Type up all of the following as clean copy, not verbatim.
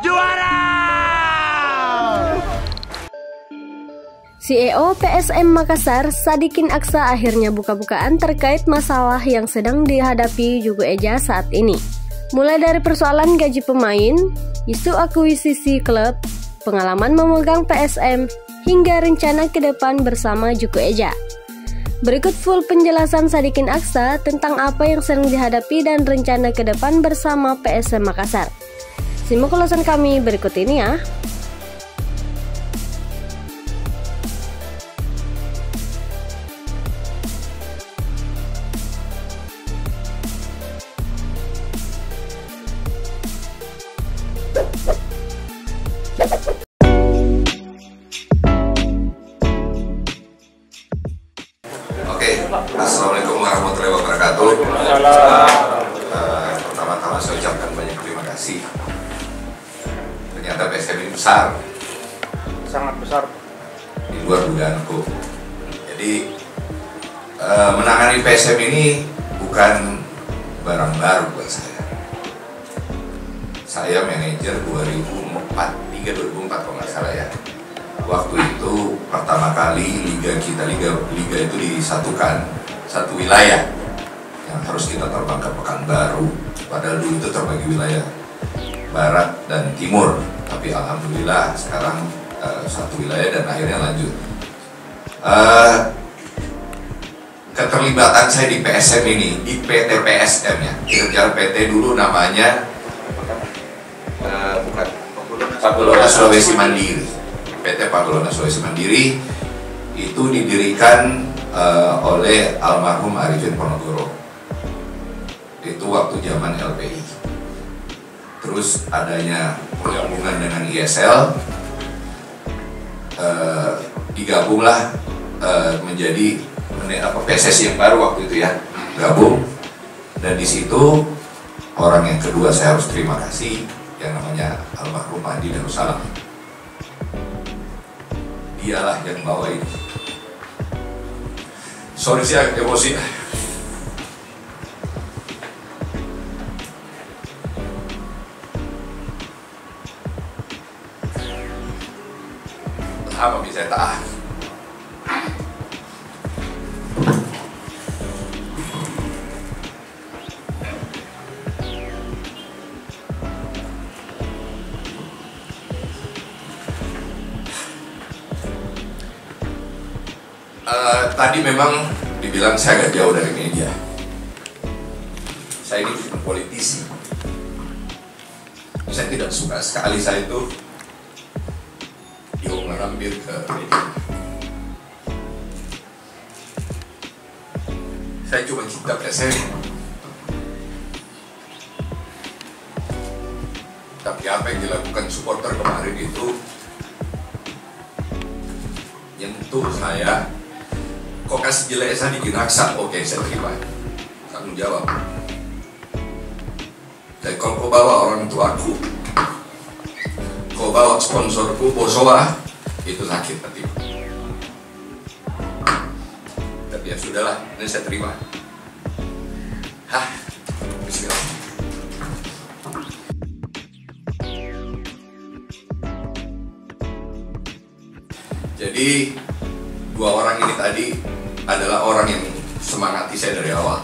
Juara! CEO PSM Makassar, Sadikin Aksa akhirnya buka-bukaan terkait masalah yang sedang dihadapi Jugo Eja saat ini. Mulai dari persoalan gaji pemain, isu akuisisi klub, pengalaman memegang PSM, hingga rencana ke depan bersama Jugo Eja. Berikut full penjelasan Sadikin Aksa tentang apa yang sedang dihadapi dan rencana ke depan bersama PSM Makassar. Simak ulasan kami berikut ini ya. Assalamualaikum warahmatullahi wabarakatuh. Pertama-tama saya ucapkan banyak terima kasih. Ternyata PSM ini besar, Sangat besar. di luar dugaanku. Jadi menangani PSM ini bukan barang baru buat saya. Saya manajer 2004 kalau nggak salah ya. Waktu itu pertama kali liga itu disatukan satu wilayah yang harus kita terbang ke Pekanbaru, padahal dulu itu terbagi wilayah barat dan timur, tapi alhamdulillah sekarang satu wilayah dan akhirnya lanjut. Keterlibatan saya di PSM ini, di PT PSM ya, kerja PT dulu namanya bukan Pagolona Sulawesi Mandiri. PT Pagolona Sulawesi Mandiri itu didirikan oleh almarhum Arifin Ponorogo. Itu waktu zaman LPI. Terus adanya penggabungan dengan ISL, digabunglah menjadi PSSI yang baru waktu itu ya, gabung. Dan di situ orang yang kedua saya harus terima kasih yang namanya almarhum Andi Darussalam. Dialah yang bawa ini. Sorry sih emosi. Apa bisa tahan? Tadi memang dibilang saya agak jauh dari media. Saya ini bukan politisi. Saya tidak suka sekali saya itu diomel-ambir ke media. Saya cuma cinta PSM. Tapi apa yang dilakukan supporter kemarin itu nyentuh saya. Kok kasih jelek Sadikin Aksa? Oke, saya terima. Tanggung jawab. Dan kalau kau bawa orang tuaku, kau bawa sponsorku, Bosowa, itu sakit hati. Tapi ya sudahlah, ini saya terima. Bismillah. Jadi dua orang ini tadi adalah orang yang semangati saya dari awal.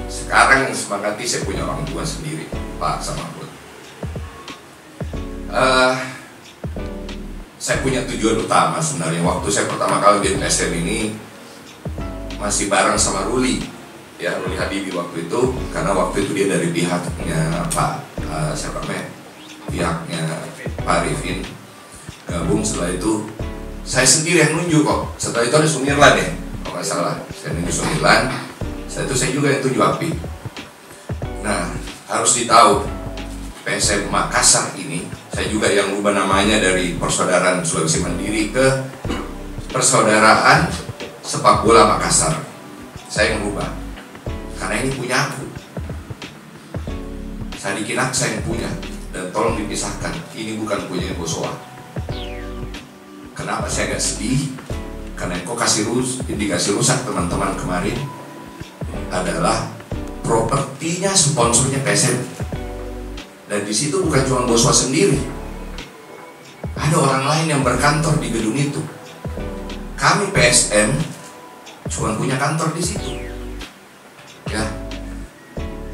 Sekarang yang semangati saya punya orang tua sendiri, Pak sama Bud. Saya punya tujuan utama sebenarnya. Waktu saya pertama kali di PSM ini masih bareng sama Ruli, ya Ruli Habibi waktu itu, karena waktu itu dia dari pihaknya Pak pihaknya Pak Arifin gabung. Setelah itu saya sendiri yang nunjuk kok. Setelah itu ada Sumirlan ya, kalau nggak salah. Saya nunjuk Sumirlan. Setelah itu saya juga yang tuju Api. Nah, harus ditahu PSM Makassar ini, saya juga yang ubah namanya dari Persaudaraan Sulawesi Mandiri ke Persaudaraan Sepak Bola Makassar. Saya yang ubah karena ini punya aku. Sadikin Aksa yang punya, dan tolong dipisahkan. Ini bukan punya Bosowa. Kenapa saya agak sedih? Karena yang kau indikasi rusak teman-teman kemarin adalah propertinya sponsornya PSM. Dan di situ bukan cuma boswa sendiri, ada orang lain yang berkantor di gedung itu. Kami PSM cuma punya kantor di situ, ya.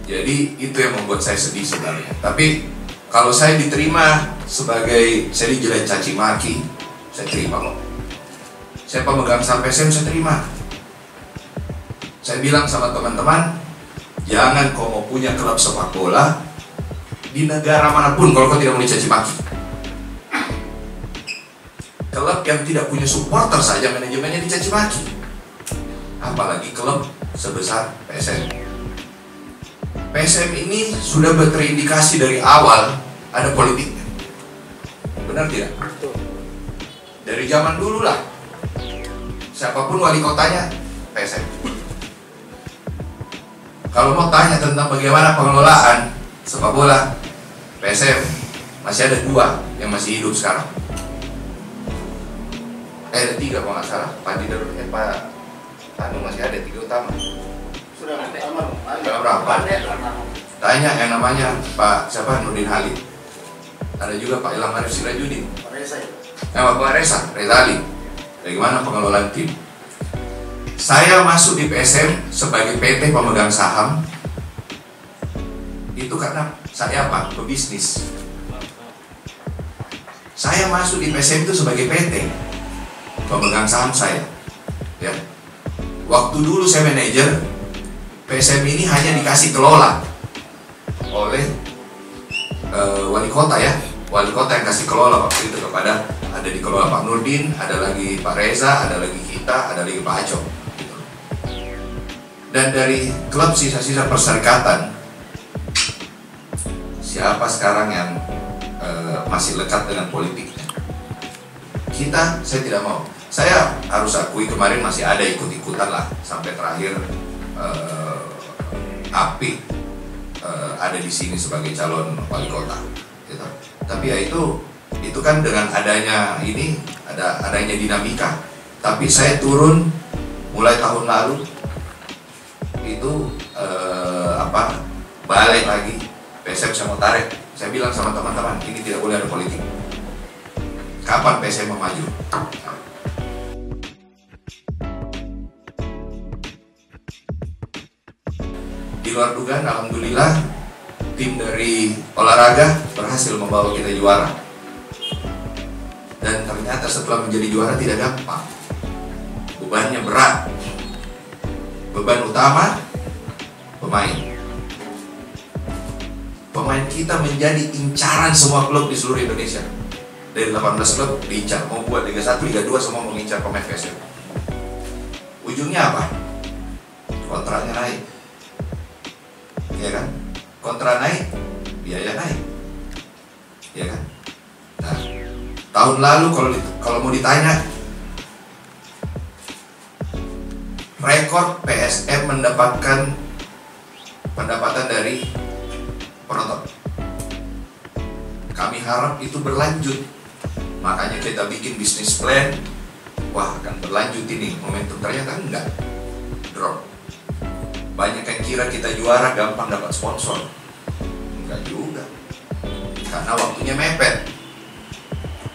Jadi itu yang membuat saya sedih sebenarnya. Tapi kalau saya diterima sebagai, saya dijelain caci maki, saya terima kok. Saya pemegang saham PSM, saya terima. Saya bilang sama teman-teman, jangan kau mau punya klub sepak bola di negara manapun kalau kau tidak mau dicaci maki. Klub yang tidak punya supporter saja manajemennya dicaci maki, apalagi klub sebesar PSM. PSM ini sudah terindikasi dari awal ada politiknya, benar tidak? Dari zaman dulu lah, siapapun wali kotanya PSM. Kalau mau tanya tentang bagaimana pengelolaan sepak bola, PSM masih ada 2 yang masih hidup sekarang. Ada 3 kalau nggak salah. Pak masih ada 3 utama. Sudah Ada berapa? Tanya yang namanya Pak siapa, Nurdin Halid. Ada juga Pak Ilham Arif Sirajudin. Pak Reza Ali. Bagaimana pengelolaan tim? Saya masuk di PSM sebagai PT pemegang saham itu karena saya apa? Pebisnis. Saya masuk di PSM itu sebagai PT pemegang saham saya, ya. Waktu dulu saya manajer, PSM ini hanya dikasih kelola oleh wali kota, ya. Wali kota yang kasih kelola waktu itu kepada, ada di kelola Pak Nurdin, ada lagi Pak Reza, ada lagi kita, ada lagi Pak Acok, gitu. Dan dari klub sisa-sisa perserikatan, siapa sekarang yang masih lekat dengan politiknya? Saya tidak mau. Saya harus akui kemarin masih ada ikut-ikutan lah sampai terakhir Api ada di sini sebagai calon wali kota, gitu. Tapi ya itu kan dengan adanya ini adanya dinamika. Tapi saya turun mulai tahun lalu itu balik lagi PSM saya mau tarik. Saya bilang sama teman-teman, ini tidak boleh ada politik. Kapan PSM mau maju? Di luar dugaan, alhamdulillah tim dari olahraga berhasil membawa kita juara. Dan ternyata setelah menjadi juara tidak gampang. Bebannya berat. Beban utama pemain. Pemain kita menjadi incaran semua klub di seluruh Indonesia. Dari 18 klub diincar, mau buat Liga 1, Liga 2 semua mengincar pemain PSM. Ujungnya apa? Kontraknya naik, ya kan? Kontrak naik, biaya naik, ya kan? Nah, tahun lalu kalau mau ditanya, rekor PSM mendapatkan pendapatan dari penonton. Kami harap itu berlanjut. Makanya kita bikin bisnis plan. Wah, akan berlanjut ini momentum, ternyata enggak, drop. Banyak yang kira kita juara gampang dapat sponsor. Enggak juga. Karena waktunya mepet.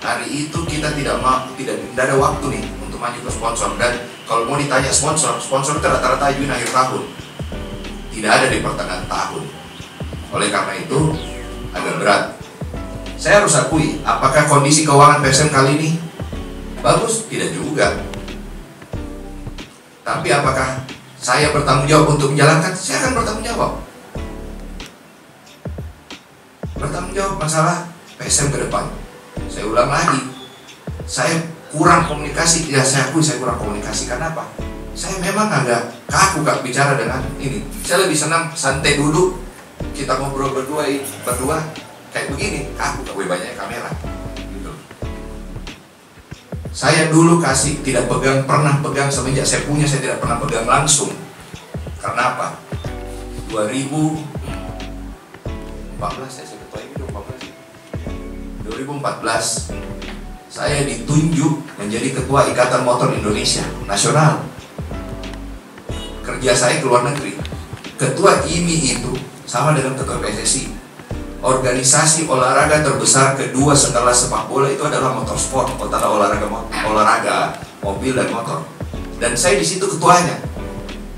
Hari itu kita tidak ada waktu nih untuk maju ke sponsor. Dan kalau mau ditanya sponsor itu rata-rata ajuin akhir tahun. Tidak ada di pertengahan tahun. Oleh karena itu agak berat. Saya harus akui, apakah kondisi keuangan PSM kali ini bagus? Tidak juga. Tapi apakah saya bertanggung jawab untuk menjalankan? Saya akan bertanggung jawab. Bertanggung jawab masalah PSM ke depan. Saya ulang lagi, saya kurang komunikasi. Ya, saya akui saya kurang komunikasi. Karena apa? Saya memang agak kaku bicara dengan ini. Saya lebih senang santai dulu, kita ngobrol berdua kayak begini, aku gak banyak kamera gitu. Saya dulu tidak pernah pegang semenjak saya punya, saya tidak pernah pegang langsung. Karena apa? 2014 saya ketua ini 2014 saya ditunjuk menjadi ketua Ikatan Motor Indonesia Nasional. Kerja saya ke luar negeri. Ketua IMI itu sama dengan ketua PSSI. organisasi olahraga terbesar kedua setelah sepak bola itu adalah motorsport, antara olahraga mobil dan motor. Dan saya di situ ketuanya.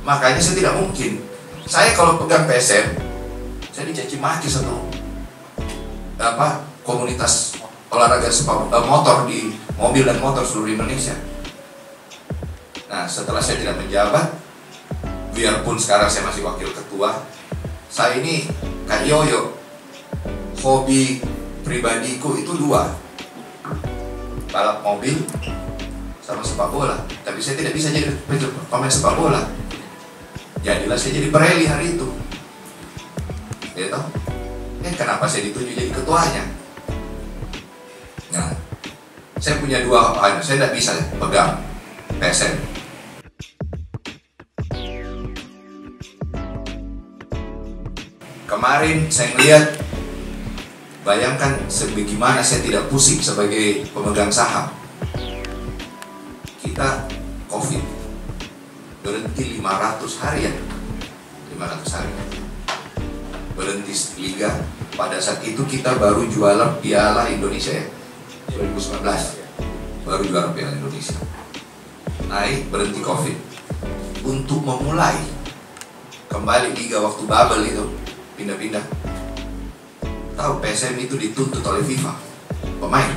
Makanya saya tidak mungkin. Saya kalau pegang PSM, saya dicaci maki satu komunitas olahraga motor di mobil dan motor seluruh Indonesia. Nah, setelah saya tidak menjabat, biarpun sekarang saya masih wakil ketua, saya ini Kak Yoyo, hobi pribadiku itu dua, balap mobil sama sepak bola. Tapi saya tidak bisa jadi pemain sepak bola. Jadilah saya jadi pereli hari itu. Ya toh? Kenapa saya ditunjuk jadi ketuanya? Nah, saya punya dua hal, saya tidak bisa pegang PSM. Kemarin saya melihat, bayangkan sebagaimana saya tidak pusing sebagai pemegang saham. Kita COVID, berhenti 500 hari ya, 500 hari. Berhenti liga. Pada saat itu kita baru jualan Piala Indonesia ya, 2019 baru juara Piala Indonesia. Naik, berhenti COVID. Untuk memulai kembali liga waktu bubble itu, pindah-pindah. Tahu PSM itu dituntut oleh FIFA, pemain.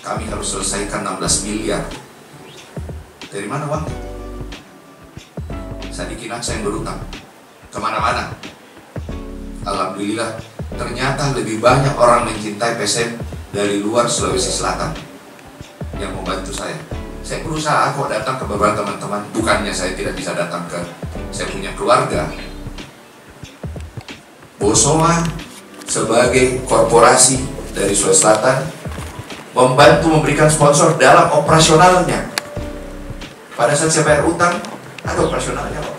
Kami harus selesaikan 16 miliar. Dari mana uangnya? Sadikin Aksa yang berutang kemana-mana. Alhamdulillah, ternyata lebih banyak orang mencintai PSM dari luar Sulawesi Selatan yang membantu saya. Saya berusaha kok datang ke beberapa teman-teman. Bukannya saya tidak bisa datang ke, saya punya keluarga. Bosowa sebagai korporasi dari Sulawesi Selatan membantu memberikan sponsor dalam operasionalnya. Pada saat saya bayar utang, ada operasionalnya kok.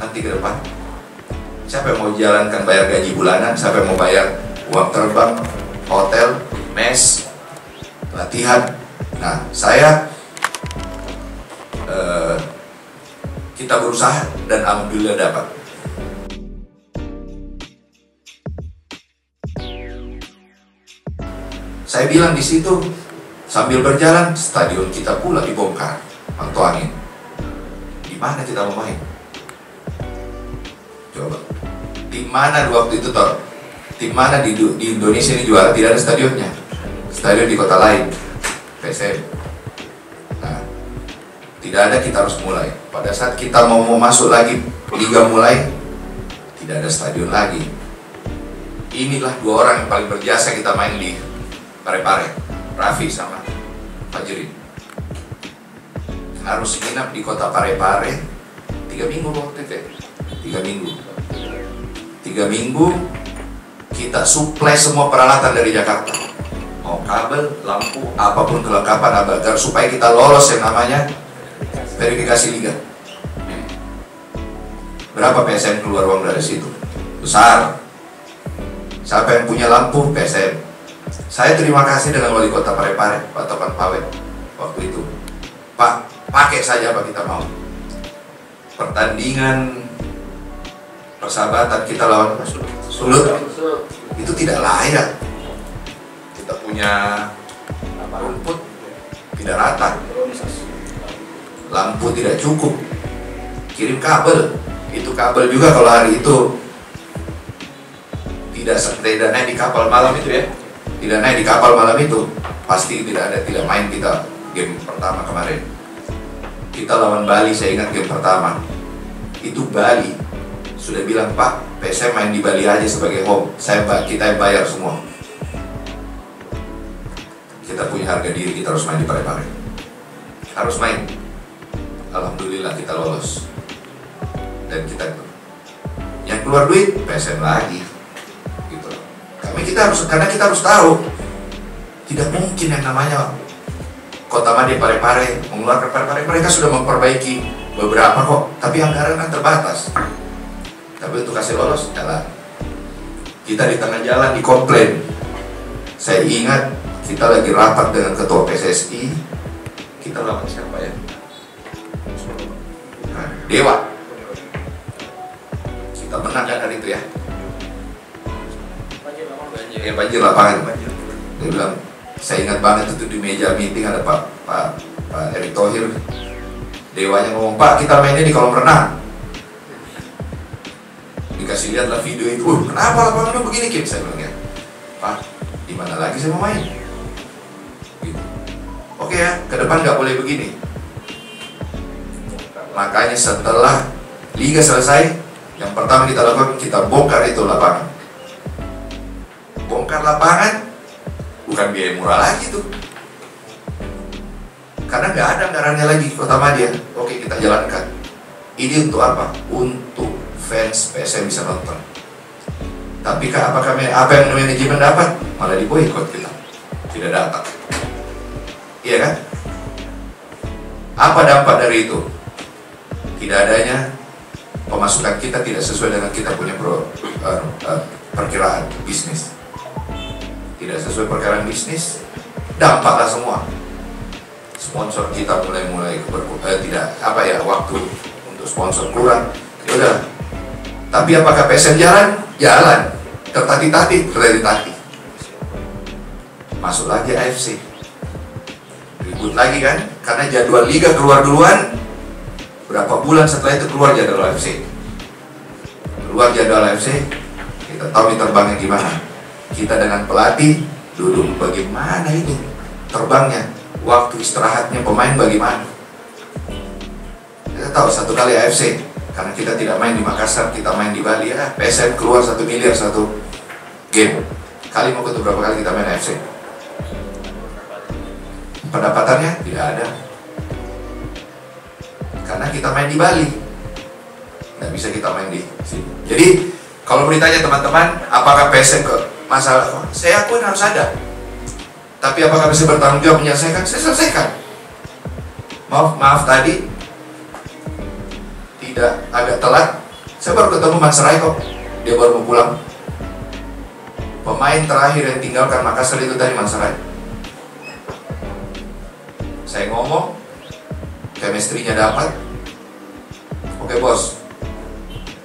Nanti ke depan, siapa yang mau jalankan bayar gaji bulanan, siapa yang mau bayar uang terbang, hotel, mes, latihan. Nah, kita berusaha dan alhamdulillah dapat. Saya bilang di situ sambil berjalan, stadion kita pula dibongkar, pantau angin. Di mana kita mau main? Coba. Tim mana waktu itu Tor? Tim mana di Indonesia ini juara? Tidak ada stadionnya. Stadion di kota lain. PSM. Nah, tidak ada, kita harus mulai. Pada saat kita mau masuk lagi, liga mulai, tidak ada stadion lagi. Inilah dua orang yang paling berjasa kita main di Parepare, Raffi sama Fajrin. Harus nginap di kota Parepare 3 minggu waktu itu. 3 minggu. 3 minggu kita suplai semua peralatan dari Jakarta. Mau kabel, lampu, apapun kelengkapan agar supaya kita lolos yang namanya verifikasi liga. Berapa PSM keluar uang dari situ? Besar. Siapa yang punya lampu? PSM. Saya terima kasih dengan wali kota Parepare, Pak Topan Pawet waktu itu. Pak, pakai saja apa kita mau. Pertandingan persahabatan kita lawan Sulut itu tidak layak. Kita punya rumput tidak rata, lampu tidak cukup, kirim kabel. Itu kabel juga kalau hari itu tidak naik di kapal malam itu ya, tidak naik di kapal malam itu, pasti tidak main kita game pertama kemarin. Kita lawan Bali, saya ingat game pertama itu Bali sudah bilang, Pak, PSM main di Bali aja sebagai home, kita yang bayar semua. Kita punya harga diri, kita harus main di Parepare, harus main. Alhamdulillah kita lolos. Dan kita yang keluar duit PSM lagi gitu. Karena kita harus tahu, tidak mungkin yang namanya Kota Made Parepare mengeluarkan Parepare. Mereka sudah memperbaiki beberapa kok, tapi anggaran kan terbatas. Tapi untuk kasih lolos, jalan. Kita di tengah jalan dikomplain. Saya ingat kita lagi rapat dengan ketua PSSI. Kita lawan siapa ya? Nah, Dewa. Kita menang kan hari itu ya. banjir lapangan. Dia bilang, saya ingat banget itu di meja meeting ada Pak Erick Thohir. Dewanya ngomong, Pak kita mainnya di kolam renang. Dikasih lihatlah video itu, kenapa lapangannya begini Kim? Saya bilang ya, Pak, di mana lagi saya mau main? Gitu. Oke ya, ke depan nggak boleh begini. Makanya setelah liga selesai, yang pertama kita lakukan, kita bongkar itu lapangan. Bongkar lapangan, bukan biaya murah lagi tuh. Karena nggak ada anggarannya lagi Kota Madia. Oke, kita jalankan. Ini untuk apa? Untuk fans PSM bisa nonton. Tapi apakah apa yang manajemen dapat? Malah diboikot kita. Tidak datang. Iya kan? Apa dampak dari itu? Tidak adanya pemasukan kita tidak sesuai dengan kita punya perkiraan bisnis. Tidak sesuai perkiraan bisnis, dampaklah semua. Sponsor kita mulai tidak waktu untuk sponsor kurang. Ya udah. Tapi apakah PSM jalan? Jalan. Tertati-tati. Masuk lagi AFC. Ribut lagi kan? Karena jadwal liga keluar duluan. Berapa bulan setelah itu keluar jadwal AFC. Keluar jadwal AFC, kita tahu nih terbangnya gimana. Kita dengan pelatih duduk bagaimana ini terbangnya. Waktu istirahatnya pemain bagaimana. Kita tahu satu kali AFC, karena kita tidak main di Makassar, kita main di Bali ya. PSM keluar 1 miliar satu game. Kali mau ketemu berapa kali kita main AFC? Pendapatannya tidak ada. Karena kita main di Bali, nggak bisa kita main di sini. Jadi kalau ditanya teman-teman, apakah PSM ke masalah? Saya akui harus ada. Tapi apakah bisa bertanggung jawab menyelesaikan? Saya selesaikan. Maaf tadi tidak agak telat. Saya baru ketemu Mas Rai kok. Dia baru mau pulang. Pemain terakhir yang tinggalkan Makassar itu tadi Mas Rai. Saya ngomong, chemistry-nya dapat. Oke bos,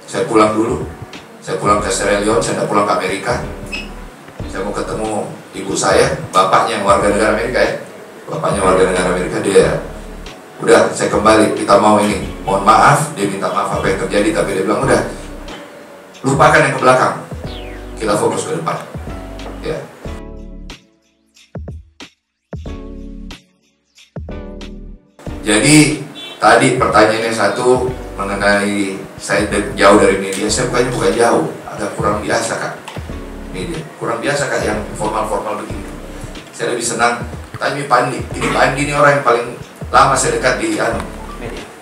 saya pulang dulu. Saya pulang ke Sierra Leone, saya tidak pulang ke Amerika. Saya mau ketemu ibu saya, bapaknya yang warga negara Amerika ya. Bapaknya warga negara Amerika, dia udah saya kembali, kita mau ini. Mohon maaf, dia minta maaf apa yang terjadi, tapi dia bilang udah, lupakan yang ke belakang. Kita fokus ke depan. Ya. Jadi tadi pertanyaannya satu mengenai saya jauh dari media. Saya bukan jauh, agak kurang biasa Kak. Media kurang biasa Kak yang formal-formal begini. Saya lebih senang tanya Pandi. Ini Pandi ini orang yang paling lama saya dekat di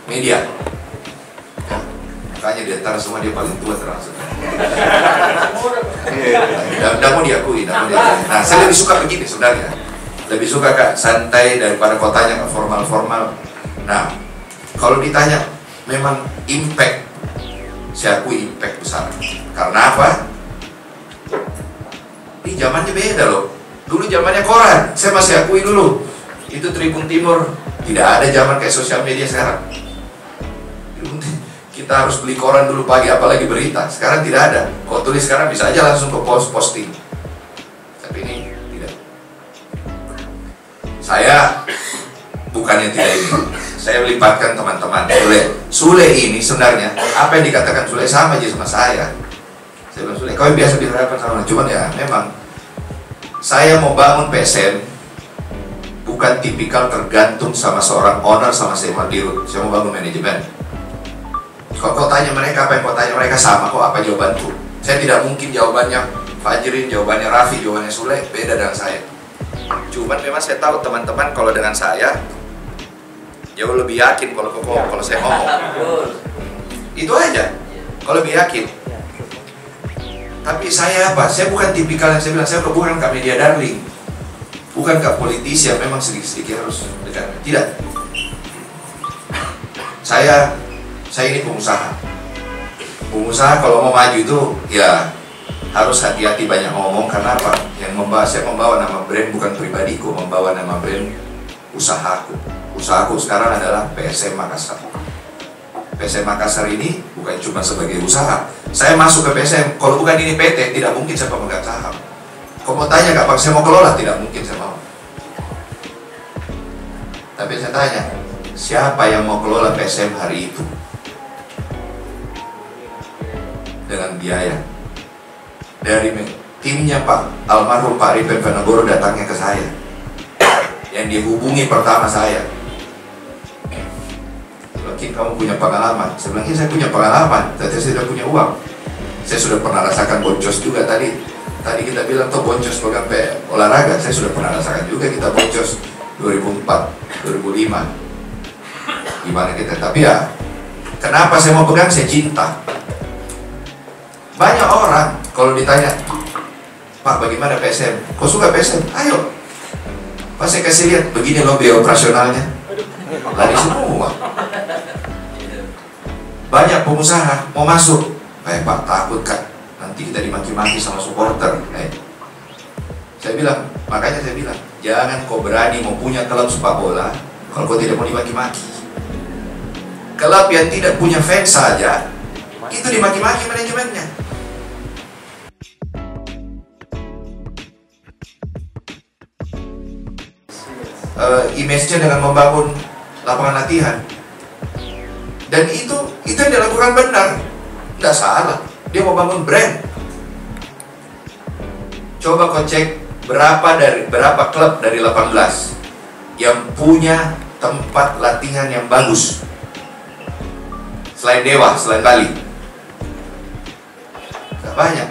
media. Ya, makanya di antara semua dia paling tua termasuk. Tidak mau diakui, Nah, saya lebih suka begini sebenarnya. Lebih suka Kak santai daripada kotanya formal-formal. Nah, kalau ditanya memang impact, saya akui impact besar. Karena apa? Ini zamannya beda loh. Dulu zamannya koran, saya masih akui dulu. Itu Tribun Timur, tidak ada zaman kayak sosial media sekarang. Kita harus beli koran dulu pagi, apalagi berita. Sekarang tidak ada. Kau tulis sekarang bisa aja langsung ke posting. Tapi ini tidak. Saya bukannya tidak ini. Saya melibatkan teman-teman. Sule ini sebenarnya apa yang dikatakan Sule sama aja sama saya. Saya bilang Sule, kau yang biasa dihadapkan sama. Cuman ya memang saya mau bangun PSM bukan tipikal tergantung sama seorang owner sama Sema Dirut. Saya mau bangun manajemen. Kok kau tanya mereka apa yang kau tanya mereka sama kok apa jawabanku. Saya tidak mungkin jawabannya Fajrin, jawabannya Raffi, jawabannya Sule beda dengan saya. Cuman memang saya tahu teman-teman kalau dengan saya jauh lebih yakin kalau saya ngomong. Itu aja. Kalau lebih yakin. Tapi saya apa? Saya bukan tipikal yang saya bilang, saya bukan Kak Media Darling. Bukan Kak politisi yang memang sedikit-sedikit harus dekat. Tidak. Saya ini pengusaha. Pengusaha kalau mau maju itu ya harus hati-hati banyak ngomong. Karena apa? Saya membawa nama brand bukan pribadiku, membawa nama brand usahaku. Usahaku sekarang adalah PSM Makassar. PSM Makassar ini bukan cuma sebagai usaha. Saya masuk ke PSM, kalau bukan ini PT, tidak mungkin saya pemegang saham. Kau mau tanya gak, Pak, saya mau kelola? Tidak mungkin saya mau. Tapi saya tanya, siapa yang mau kelola PSM hari itu? Dengan biaya. Dari timnya Pak almarhum Pak Ripen Penegoro datangnya ke saya. Yang dihubungi pertama saya. Mungkin kamu punya pengalaman. Saya bilang, saya punya pengalaman, tapi saya tidak punya uang. Saya sudah pernah rasakan boncos juga tadi. Tadi kita bilang tuh boncos pegang olahraga. Saya sudah pernah rasakan juga kita boncos 2004, 2005. Gimana kita? Tapi ya, kenapa saya mau pegang? Saya cinta. Banyak orang kalau ditanya, Pak, bagaimana PSM? Kau suka PSM? Ayo. Pak, saya kasih lihat, begini loh biaya operasionalnya. Lari semua. Banyak pengusaha mau masuk. Pak, takut kan? Nanti kita dimaki-maki sama supporter. Saya bilang, makanya saya bilang, jangan kau berani mau punya klub sepak bola kalau kau tidak mau dimaki-maki. Klub yang tidak punya fans saja, itu dimaki-maki manajemennya. Image-nya dengan membangun lapangan latihan, dan itu yang dilakukan benar, nggak salah. Dia mau bangun brand. Coba kau cek berapa klub dari 18 yang punya tempat latihan yang bagus selain Dewa, selain Bali. Nggak banyak.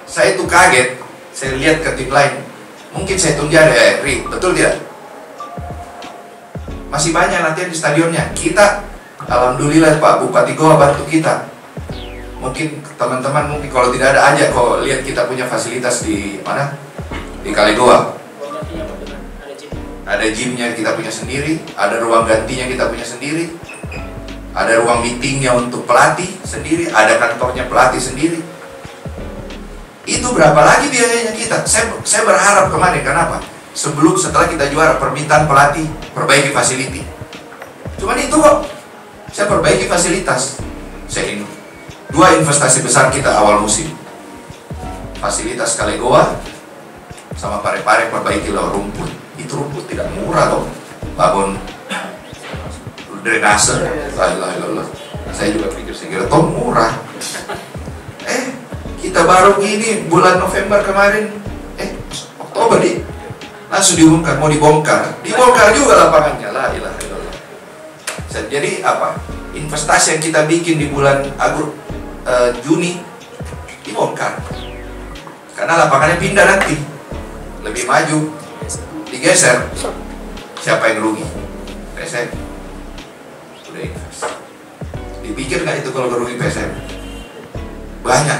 Saya itu kaget, saya lihat ke tim lain. Mungkin saya hitung jari, betul tidak? Masih banyak latihan di stadionnya. Kita, alhamdulillah Pak Bupati Goa bantu kita. Mungkin teman-teman mungkin kalau tidak ada aja kok lihat kita punya fasilitas di mana? Di Kali Goa. Ada gymnya kita punya sendiri, ada ruang gantinya kita punya sendiri, ada ruang meetingnya untuk pelatih sendiri, ada kantornya pelatih sendiri. Itu berapa lagi biayanya kita? Saya berharap kemarin, kenapa? Setelah kita juara, permintaan pelatih perbaiki fasiliti. Cuman itu kok, saya perbaiki fasilitas. Saya ini 2 investasi besar kita awal musim. Fasilitas Kali Goa sama Pare-Pare perbaiki rumput. Itu rumput tidak murah loh. Bangun drainase, saya juga pikir segera toh murah. Kita baru gini bulan November kemarin, Oktober nih, langsung diumumkan mau dibongkar juga lapangannya. La ilaha illallah. Jadi apa? Investasi yang kita bikin di bulan Juni dibongkar karena lapangannya pindah nanti, lebih maju, digeser. Siapa yang rugi? PSM. Udah invest. Dipikir nggak itu kalau rugi PSM? Banyak.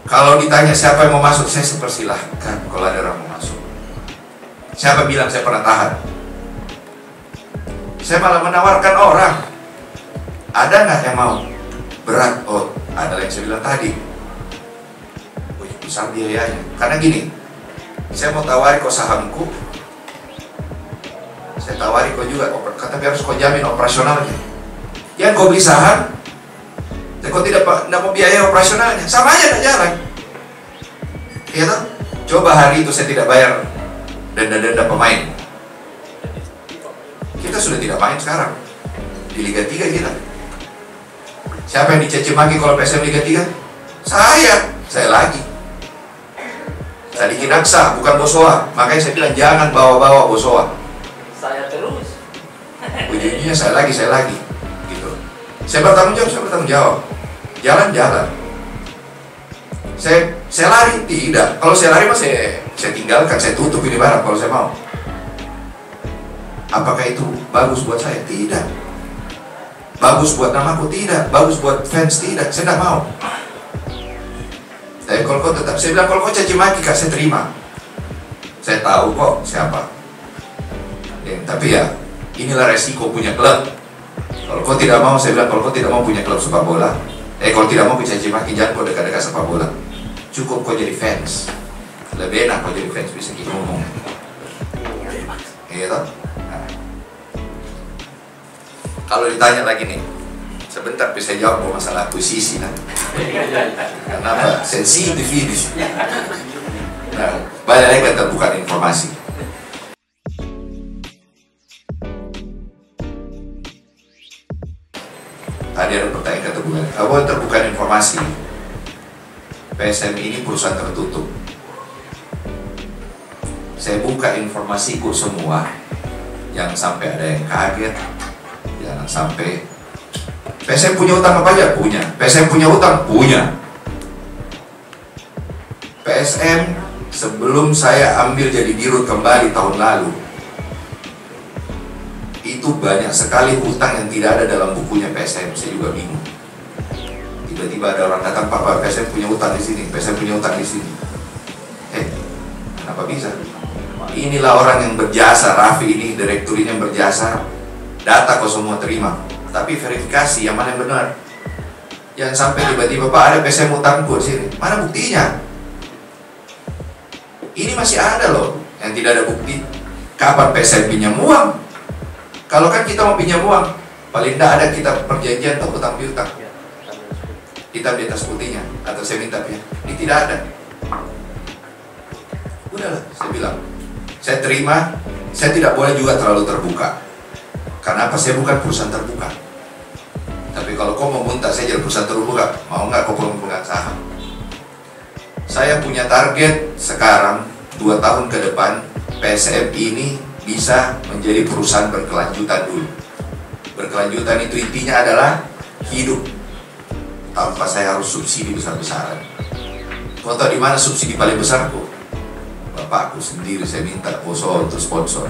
Kalau ditanya siapa yang mau masuk, saya persilahkan kalau ada orang mau masuk. Siapa bilang saya pernah tahan? Saya malah menawarkan orang. Ada nggak yang mau? Berat, ada yang saya bilang tadi. Besar biayanya. Karena gini, saya mau tawari kau sahamku, saya tawari kau juga, tapi harus kau jamin operasionalnya. Yang kau beli saham, dan kau tidak mau biaya operasionalnya, sama aja tidak jalan. Iya toh? Coba hari itu saya tidak bayar denda pemain, kita sudah tidak main sekarang di Liga 3 kita. Siapa yang dicaci maki kalau PSM Liga 3? Saya lagi. Sadikin Aksa, bukan Bosowa. Makanya saya bilang jangan bawa-bawa Bosowa. Saya terus. Ujungnya saya lagi. Gitu. Saya bertanggung jawab. Jalan. Saya lari, tidak. Kalau saya lari mah saya tinggalkan, saya tutup ini barang kalau saya mau. Apakah itu bagus buat saya? Tidak. Bagus buat namaku? Tidak. Bagus buat fans? Tidak. Saya tidak mau. Tapi kalau kau tetap, saya bilang kalau kau caci maki Kak, saya terima. Saya tahu kok siapa. Tapi ya, inilah resiko punya klub. Kalau kau tidak mau, saya bilang kalau kau tidak mau punya klub sepak bola, kalau tidak mau caci maki, jangan kau dekat-dekat sepak bola. Cukup kau jadi fans. Lebih enak kau jadi fans, bisa kita ngomong. Iya toh? Nah. Kalau ditanya lagi nih, Sebentar bisa jawab masalah akuisisi nah. Kenapa? Sensitif ini. Nah, banyak lagi keterbukaan informasi. Tadi ada pertanyaan keterbukaan informasi. PSM ini perusahaan tertutup. Saya buka informasiku semua, jangan sampai ada yang kaget, jangan sampai PSM punya utang apa aja? Punya. PSM punya utang? Punya. PSM sebelum saya ambil jadi dirut kembali tahun lalu, itu banyak sekali hutang yang tidak ada dalam bukunya PSM. Saya juga bingung. Tiba-tiba ada orang datang, Pak, PSM punya utang di sini, PSM punya utang di sini. Kenapa bisa? Inilah orang yang berjasa, Raffi ini, direktur ini yang berjasa. Data kok semua terima, tapi verifikasi yang mana yang benar. Yang sampai tiba-tiba, Pak, ada PSM utangku di sini. Mana buktinya? Ini masih ada loh, yang tidak ada bukti. Kapan PSM pinjam uang? Kalau kan kita mau pinjam uang, paling tidak ada kita perjanjian atau utang piutang. Hitam di atas putihnya, atau saya minta ya. Ini tidak ada. Udahlah, saya bilang. Saya terima, saya tidak boleh juga terlalu terbuka. Karena apa? Saya bukan perusahaan terbuka. Tapi kalau kau mau minta saya jadi perusahaan terbuka, mau nggak kau pemegang saham? Saya punya target sekarang 2 tahun ke depan PSM ini bisa menjadi perusahaan berkelanjutan dulu. Berkelanjutan itu intinya adalah hidup tanpa saya harus subsidi besar-besaran. Kau tahu di mana subsidi paling besar kok? Bapakku sendiri saya minta Boso untuk sponsor.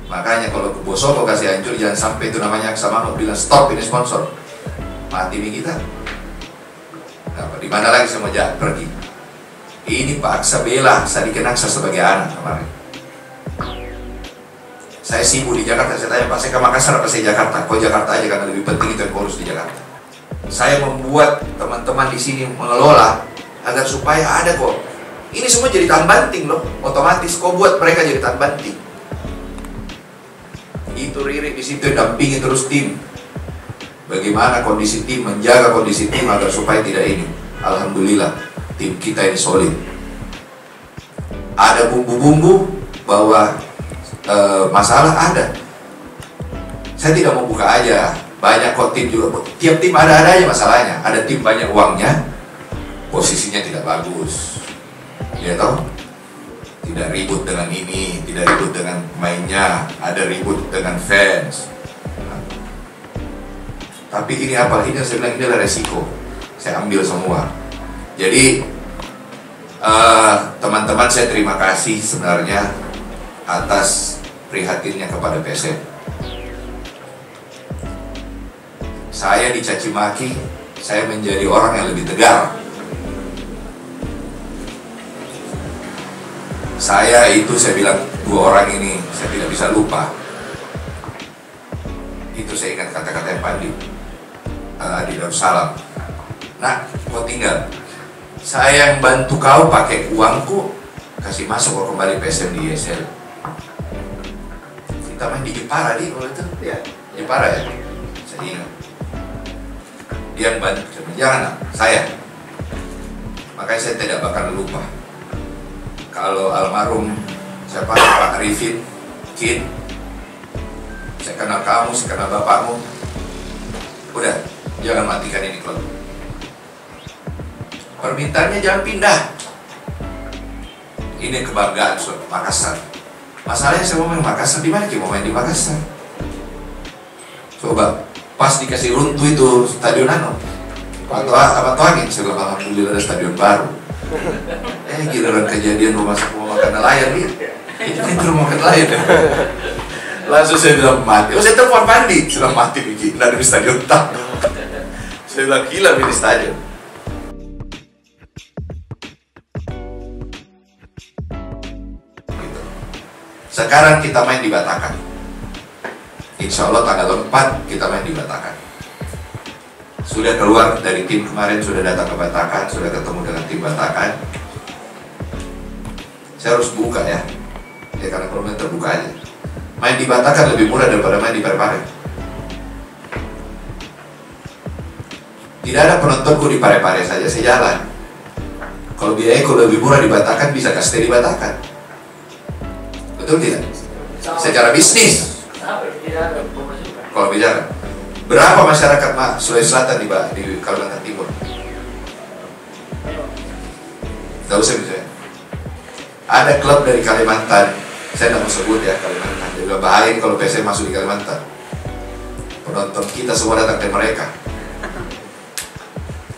Makanya kalau ke Boso kau kasih hancur, jangan sampai itu namanya sama mau bilang stop ini sponsor. Mati nih kita. Nah, di mana lagi saya mau pergi? Ini Pak Aksa bela Sadikin Aksa sebagai anak kemarin. Saya sibuk di Jakarta, saya tanya, Pak, saya ke Makassar apa saya Jakarta? Kau Jakarta aja karena lebih penting itu yang urus di Jakarta. Saya membuat teman-teman di sini mengelola agar supaya ada kok. Ini semua jadi tahan banting loh, otomatis kau buat mereka jadi tahan banting. Itu Riri di situ dampingi terus tim. Bagaimana kondisi tim, menjaga kondisi tim agar supaya tidak ini. Alhamdulillah, tim kita ini solid. Ada bumbu-bumbu bahwa masalah ada. Saya tidak mau buka aja. Banyak kok tim juga. Tiap tim ada aja masalahnya. Ada tim banyak uangnya, posisinya tidak bagus. Ya toh? Tidak ribut dengan ini, tidak ribut dengan mainnya, ada ribut dengan fans. Tapi ini apa? Ini saya bilang ini adalah resiko. Saya ambil semua. Jadi teman-teman saya terima kasih sebenarnya atas prihatinnya kepada PSM. Saya dicaci maki, saya menjadi orang yang lebih tegar. Saya bilang 2 orang ini saya tidak bisa lupa. Itu saya ingat kata-kata yang Pandi di Darussalam. Nah, kau tinggal. Saya yang bantu kau pakai uangku, kasih masuk kau kembali PSM di ESL. Kita main di Jepara di kalau itu, ya Jepara ya. Saya ingat. Dia yang bantu, jangan saya. Makanya saya tidak bakal lupa. Kalau almarhum siapa Pak Arifin, Kin, saya kenal kamu, saya kenal bapakmu. Udah, jangan matikan ini klub. Permintaannya jangan pindah. Ini kebanggaan Makassar. Masalahnya saya mau main Makassar di mana? Mau main di Makassar. Coba pas dikasih runtuh itu stadion apa angin, saya bilang alhamdulillah ada stadion baru. Giliran kejadian rumah makan nelayan nih. Itu rumah makan nelayan. Langsung saya bilang mati. Saya telepon Pandi, sudah mati nih, dari stadion tak. Saya bilang gila ini stadion. Gitu. Sekarang kita main di Batakan. Insya Allah tanggal 4 kita main di Batakan. Sudah keluar dari tim kemarin, sudah datang ke Batakan, sudah ketemu dengan tim Batakan. Saya harus buka ya karena kalau main terbuka aja. Main di Batakan lebih murah daripada main di Parepare. Tidak ada penontonku di Parepare saja, saya jalan. Kalau biayaku lebih murah di Batakkan, bisa stay di Batakkan. Betul tidak? Secara bisnis. Kalau bicara, berapa masyarakat Sulawesi Selatan di Kalimantan Timur? Tidak usah misalnya. Ada klub dari Kalimantan, saya tidak mau sebut ya Kalimantan. Juga bahaya kalau PSM masuk di Kalimantan. Penonton kita semua datang ke mereka.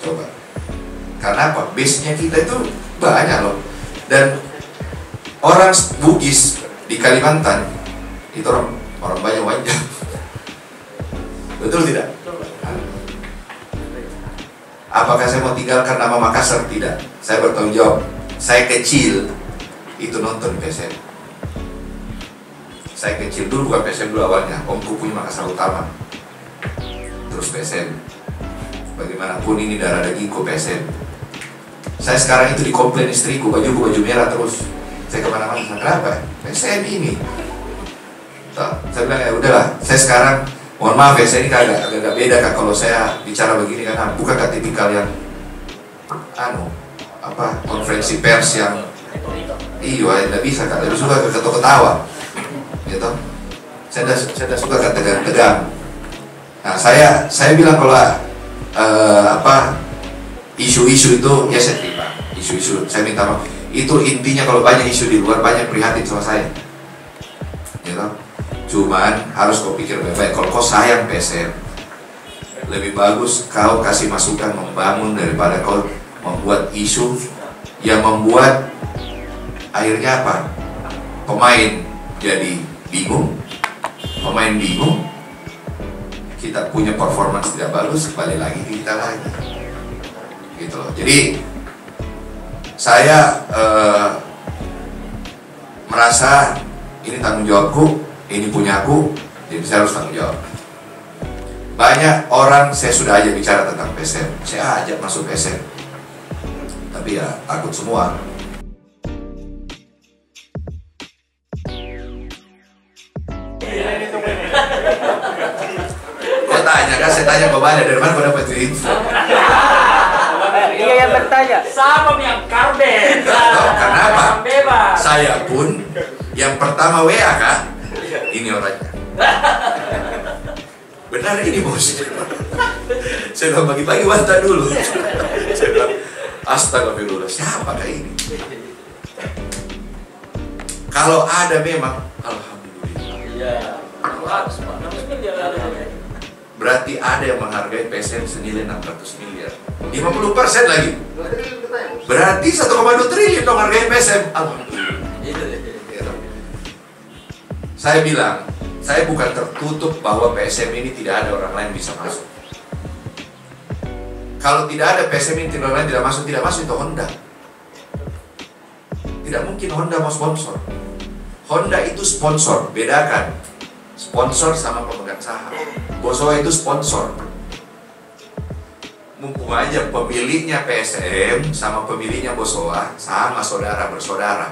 Coba. Karena apa? Base-nya kita itu banyak loh. Dan orang Bugis di Kalimantan itu orang banyak wajah. Betul tidak? Apakah saya mau tinggalkan nama Makassar? Tidak. Saya bertanggung jawab. Saya kecil itu nonton PSM. Saya kecil dulu bukan PSM dulu awalnya. Omku punya Makassar Utama. Terus PSM. Bagaimanapun ini darah dagingku PSM. Saya sekarang itu dikomplain istriku, baju merah terus. Saya kemana-mana, kenapa? PSM ini. Saya bilang ya udahlah. Saya sekarang, mohon maaf ya, saya ini agak beda kak kalau saya bicara begini karena bukan kak tipikal yang konferensi pers yang iya, tidak bisa kak, lebih suka ketawa, gitu. Saya tidak suka kak tegang. Nah saya bilang kalau isu-isu itu ya saya terima. Isu-isu saya minta maaf. Itu intinya kalau banyak isu di luar banyak prihatin sama saya, gitu. Cuman harus kau pikir baik-baik. Kalau kau sayang PSM, lebih bagus kau kasih masukan membangun daripada kau membuat isu yang membuat akhirnya apa? Pemain jadi bingung, kita punya performance tidak bagus, kembali lagi kita lagi, gitu loh. Jadi saya merasa ini tanggung jawabku, ini punya aku, jadi saya harus tanggung jawab. Banyak orang saya sudah ajak bicara tentang PSM, saya ajak masuk PSM, tapi ya takut semua. Saya tanya ke Bale, dari mana kau dapat info? Dia yang bertanya. Sama yang karben. Kenapa? Bebas. Saya pun yang pertama WA kak, ini orangnya. Benar ini bos. Saya bilang bagi-bagi bantah dulu. Saya bilang astagfirullah, siapa kak ini? Kalau ada memang, alhamdulillah. Iya. Berarti ada yang menghargai PSM senilai 600 miliar 50% lagi. Berarti 1,2 triliun dong hargai PSM. Alhamdulillah. Saya bilang, saya bukan tertutup bahwa PSM ini tidak ada orang lain bisa masuk. Kalau tidak ada PSM ini orang lain tidak masuk itu Honda. Tidak mungkin Honda mau sponsor. Honda itu sponsor, bedakan sponsor sama pemegang saham. Bosowa itu sponsor. Mumpung aja pemiliknya PSM sama pemiliknya Bosowa sama bersaudara.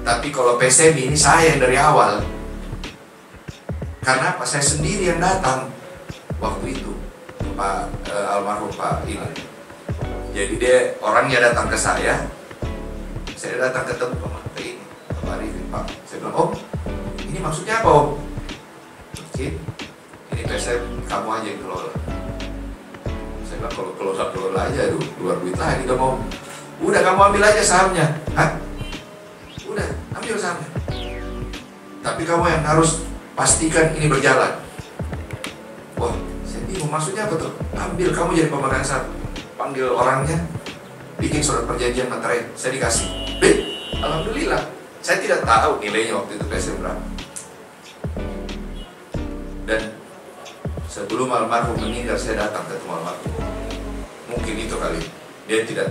Tapi kalau PSM ini saya yang dari awal. Karena apa? Saya sendiri yang datang waktu itu, Pak almarhum Pak ini. Jadi dia orangnya datang ke saya datang ketemu Pak ini, Pak Arifin, Pak. Saya bilang, Om, ini maksudnya apa Om? Ini PSM kamu aja yang kelola. Saya bilang kalau kelola aja, keluar duit lagi dong Om. Udah kamu ambil aja sahamnya. Hah? Udah, ambil sahamnya. Tapi kamu yang harus pastikan ini berjalan. Wah, saya bingung maksudnya apa tuh? Ambil kamu jadi pemegang saham. Panggil orangnya, bikin surat perjanjian materai, saya dikasih. Alhamdulillah. Saya tidak tahu nilainya waktu itu PSM berapa. Dan sebelum almarhum meninggal saya datang ketemu almarhum. Mungkin itu kali dia tidak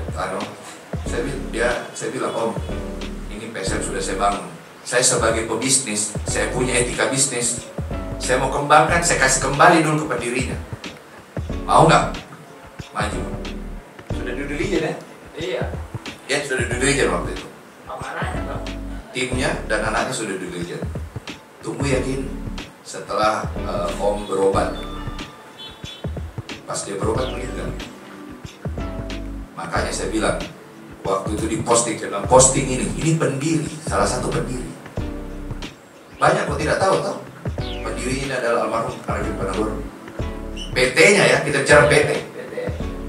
saya bilang Om, ini PSM sudah saya bangun. Saya sebagai pebisnis, saya punya etika bisnis. Saya mau kembangkan, saya kasih kembali dulu ke pendirinya. Mau nggak? Maju. Sudah duduk ya? Iya. Ya sudah duduk waktu itu. Amanahnya dong. Timnya dan anaknya sudah duduk. Tunggu yakin setelah Om berobat. Pas dia berobat begitu kan? Makanya saya bilang, waktu itu diposting, dalam posting ini pendiri, salah satu pendiri. Banyak kok tidak tahu toh. Pendirinya adalah almarhum Arifin Panagoro. PT-nya ya, kita bicara PT.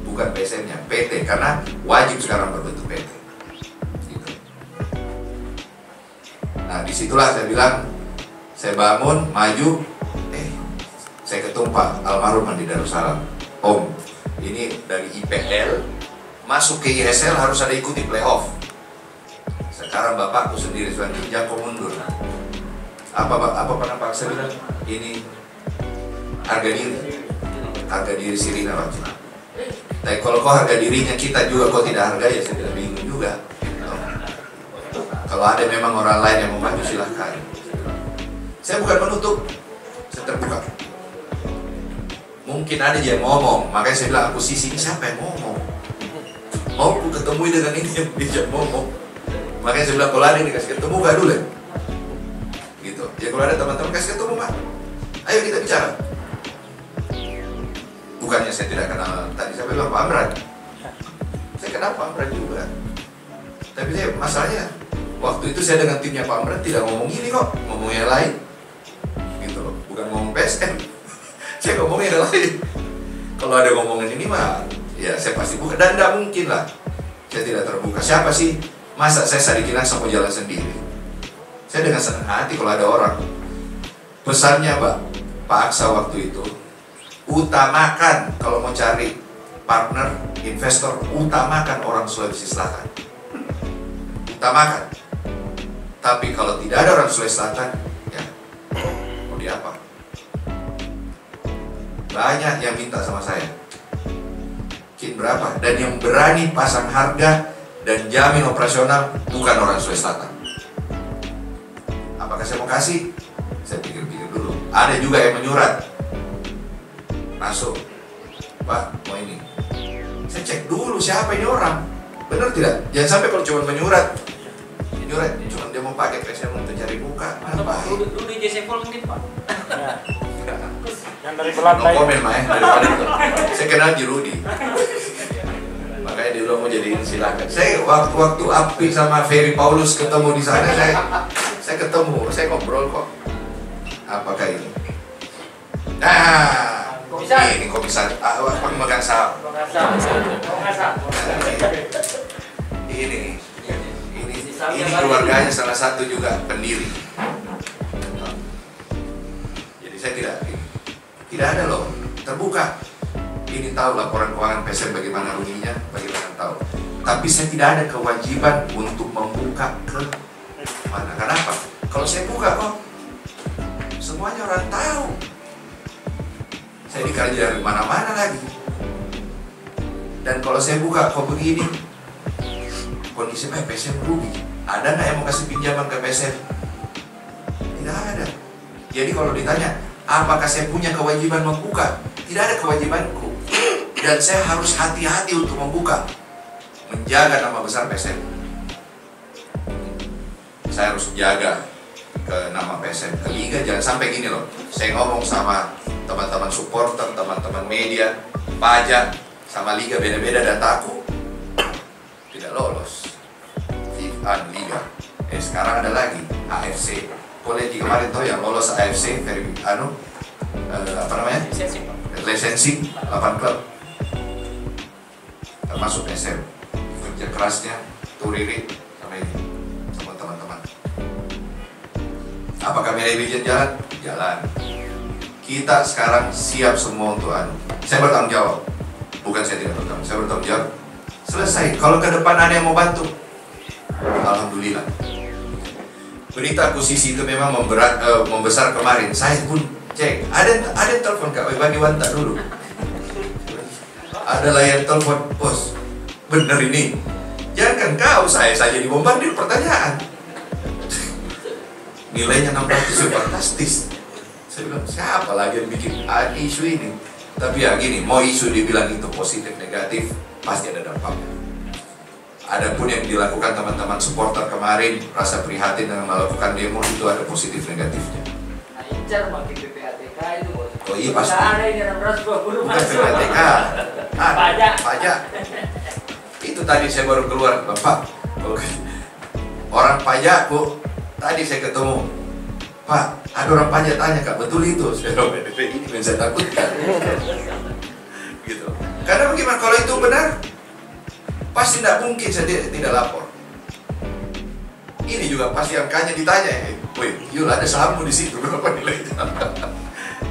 Bukan PSN-nya, PT, karena wajib sekarang berbentuk PT. Gitu. Nah, disitulah saya bilang, saya bangun, maju, saya ketemu Pak almarhum Andi Darussalam. Om, ini dari IPL masuk ke ISL harus ada ikuti playoff. Sekarang bapakku sendiri selanjutnya kok mundur. Apa pernah Pak saya bilang? Ini harga diri Sirina Pak. Tapi kalau kok harga dirinya kita juga kok tidak harga, ya saya tidak bingung juga. Kalau ada memang orang lain yang mau maju silahkan. Saya bukan menutup, saya terbuka. Mungkin ada yang ngomong, makanya saya bilang aku sisi ini siapa yang ngomong? Mau aku ketemu dengan ini yang bisa ngomong. Makanya saya bilang kalau ada yang dikasih ketemu gak dulu ya? Gitu. Ya kalau ada teman-teman kasih ketemu Pak, ayo kita bicara. Bukannya saya tidak kenal, tadi saya bilang Pak Amran. Saya kenal Pak Amran juga. Tapi saya masalahnya waktu itu saya dengan timnya Pak Amran tidak ngomong ini kok, ngomong yang lain. Gitu loh, bukan ngomong PSN. Saya ngomongnya yang lain. Kalau ada ngomongan ini mah, ya saya pasti buka. Dan tidak mungkin lah saya tidak terbuka. Siapa sih? Masa saya Sadikin Aksa mau jalan sendiri? Saya dengan senang hati kalau ada orang. Pesannya Pak Aksa waktu itu, utamakan kalau mau cari partner, investor, utamakan orang Sulawesi Selatan. Utamakan. Tapi kalau tidak ada orang Sulawesi Selatan, ya mau diapa? Banyak yang minta sama saya. Mungkin berapa? Dan yang berani pasang harga dan jamin operasional bukan orang Sulawesi Selatan. Apakah saya mau kasih? Saya pikir-pikir dulu. Ada juga yang menyurat. Masuk. Pak, mau ini. Saya cek dulu siapa ini orang. Benar tidak? Jangan sampai kalau cuma menyurat. Menyurat, cuma dia mau pakai PSM untuk cari muka. Dulu di JC Pol ini Pak. Yang dari Belanda. No komen Mae, daripada itu. Saya kenal Jirudi. Makanya dia bilang mau jadiin silakan. Saya waktu Api sama Ferry Paulus ketemu di sana, saya ketemu, saya ngobrol kok. Apakah ini? Nah, ini komisaris, pemegang saham. Ini keluarganya salah satu juga pendiri. Jadi saya tidak ada loh, terbuka. Ini tahu laporan keuangan PSM bagaimana ruginya, bagaimana tahu. Tapi saya tidak ada kewajiban untuk membuka ke mana. Kenapa? Kalau saya buka kok, semuanya orang tahu. Saya dikerja dari mana-mana lagi. Dan kalau saya buka kok begini, kondisi PSM rugi. Ada nggak yang mau kasih pinjaman ke PSM? Tidak ada. Jadi kalau ditanya, apakah saya punya kewajiban membuka? Tidak ada kewajibanku. Dan saya harus hati-hati untuk membuka. Menjaga nama besar PSM. Saya harus jaga ke nama PSM, ke Liga. Jangan sampai gini loh. Saya ngomong sama teman-teman supporter, teman-teman media, pajak, sama Liga beda-beda dataku. Tidak lolos. Liga. Sekarang ada lagi AFC. Polisi kemarin tuh yang lolos AFC, apa namanya? Lisensi 8 klub. Termasuk SM. Kerja kerasnya, Turiri sama ini, sama teman-teman. Apakah manajemen jalan? Jalan. Kita sekarang siap semua untuk saya bertanggung jawab. Bukan saya tidak bertanggung, saya bertanggung jawab. Selesai. Kalau ke depan ada yang mau bantu, alhamdulillah. Berita akuisisi itu memang membesar kemarin. Saya pun cek. Ada telepon Kak Bani Wanta dulu. Adalah yang telepon, bos. Bener ini. Jangan kau, saya saja dibombardir pertanyaan. Nilainya 600, fantastis. Saya bilang, siapa lagi yang bikin isu ini? Tapi ya gini, mau isu dibilang itu positif, negatif, pasti ada dampaknya. Adapun yang dilakukan teman-teman supporter kemarin, rasa prihatin dengan melakukan demo, itu ada positif negatifnya. Incar makin PPATK itu bos. Oh iya pasti. Ada yang 620 bukan masuk. PPATK, pajak. Itu tadi saya baru keluar, Bapak. Orang pajak, Bu. Tadi saya ketemu, Pak, ada orang pajak tanya, Kak, betul itu? Saya bilang, ini yang saya takutkan. Gitu. Karena bagaimana kalau itu benar, pasti tidak mungkin saya tidak lapor. Ini juga pasti angkanya ditanya, wih, Yul ada sahammu di situ, berapa nilainya?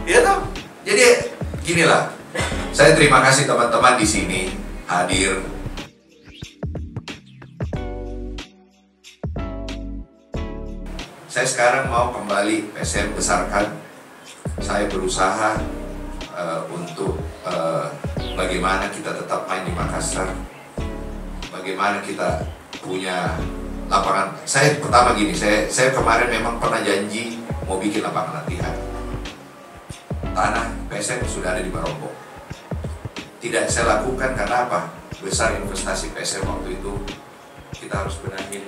Ya toh? Jadi ginilah, saya terima kasih teman-teman di sini hadir. Saya sekarang mau kembali PSM besarkan. Saya berusaha untuk bagaimana kita tetap main di Makassar, bagaimana kita punya lapangan. Saya pertama gini, saya kemarin memang pernah janji mau bikin lapangan latihan. Tanah PSM sudah ada di Maroko. Tidak saya lakukan karena apa? Besar investasi PSM waktu itu. Kita harus benahin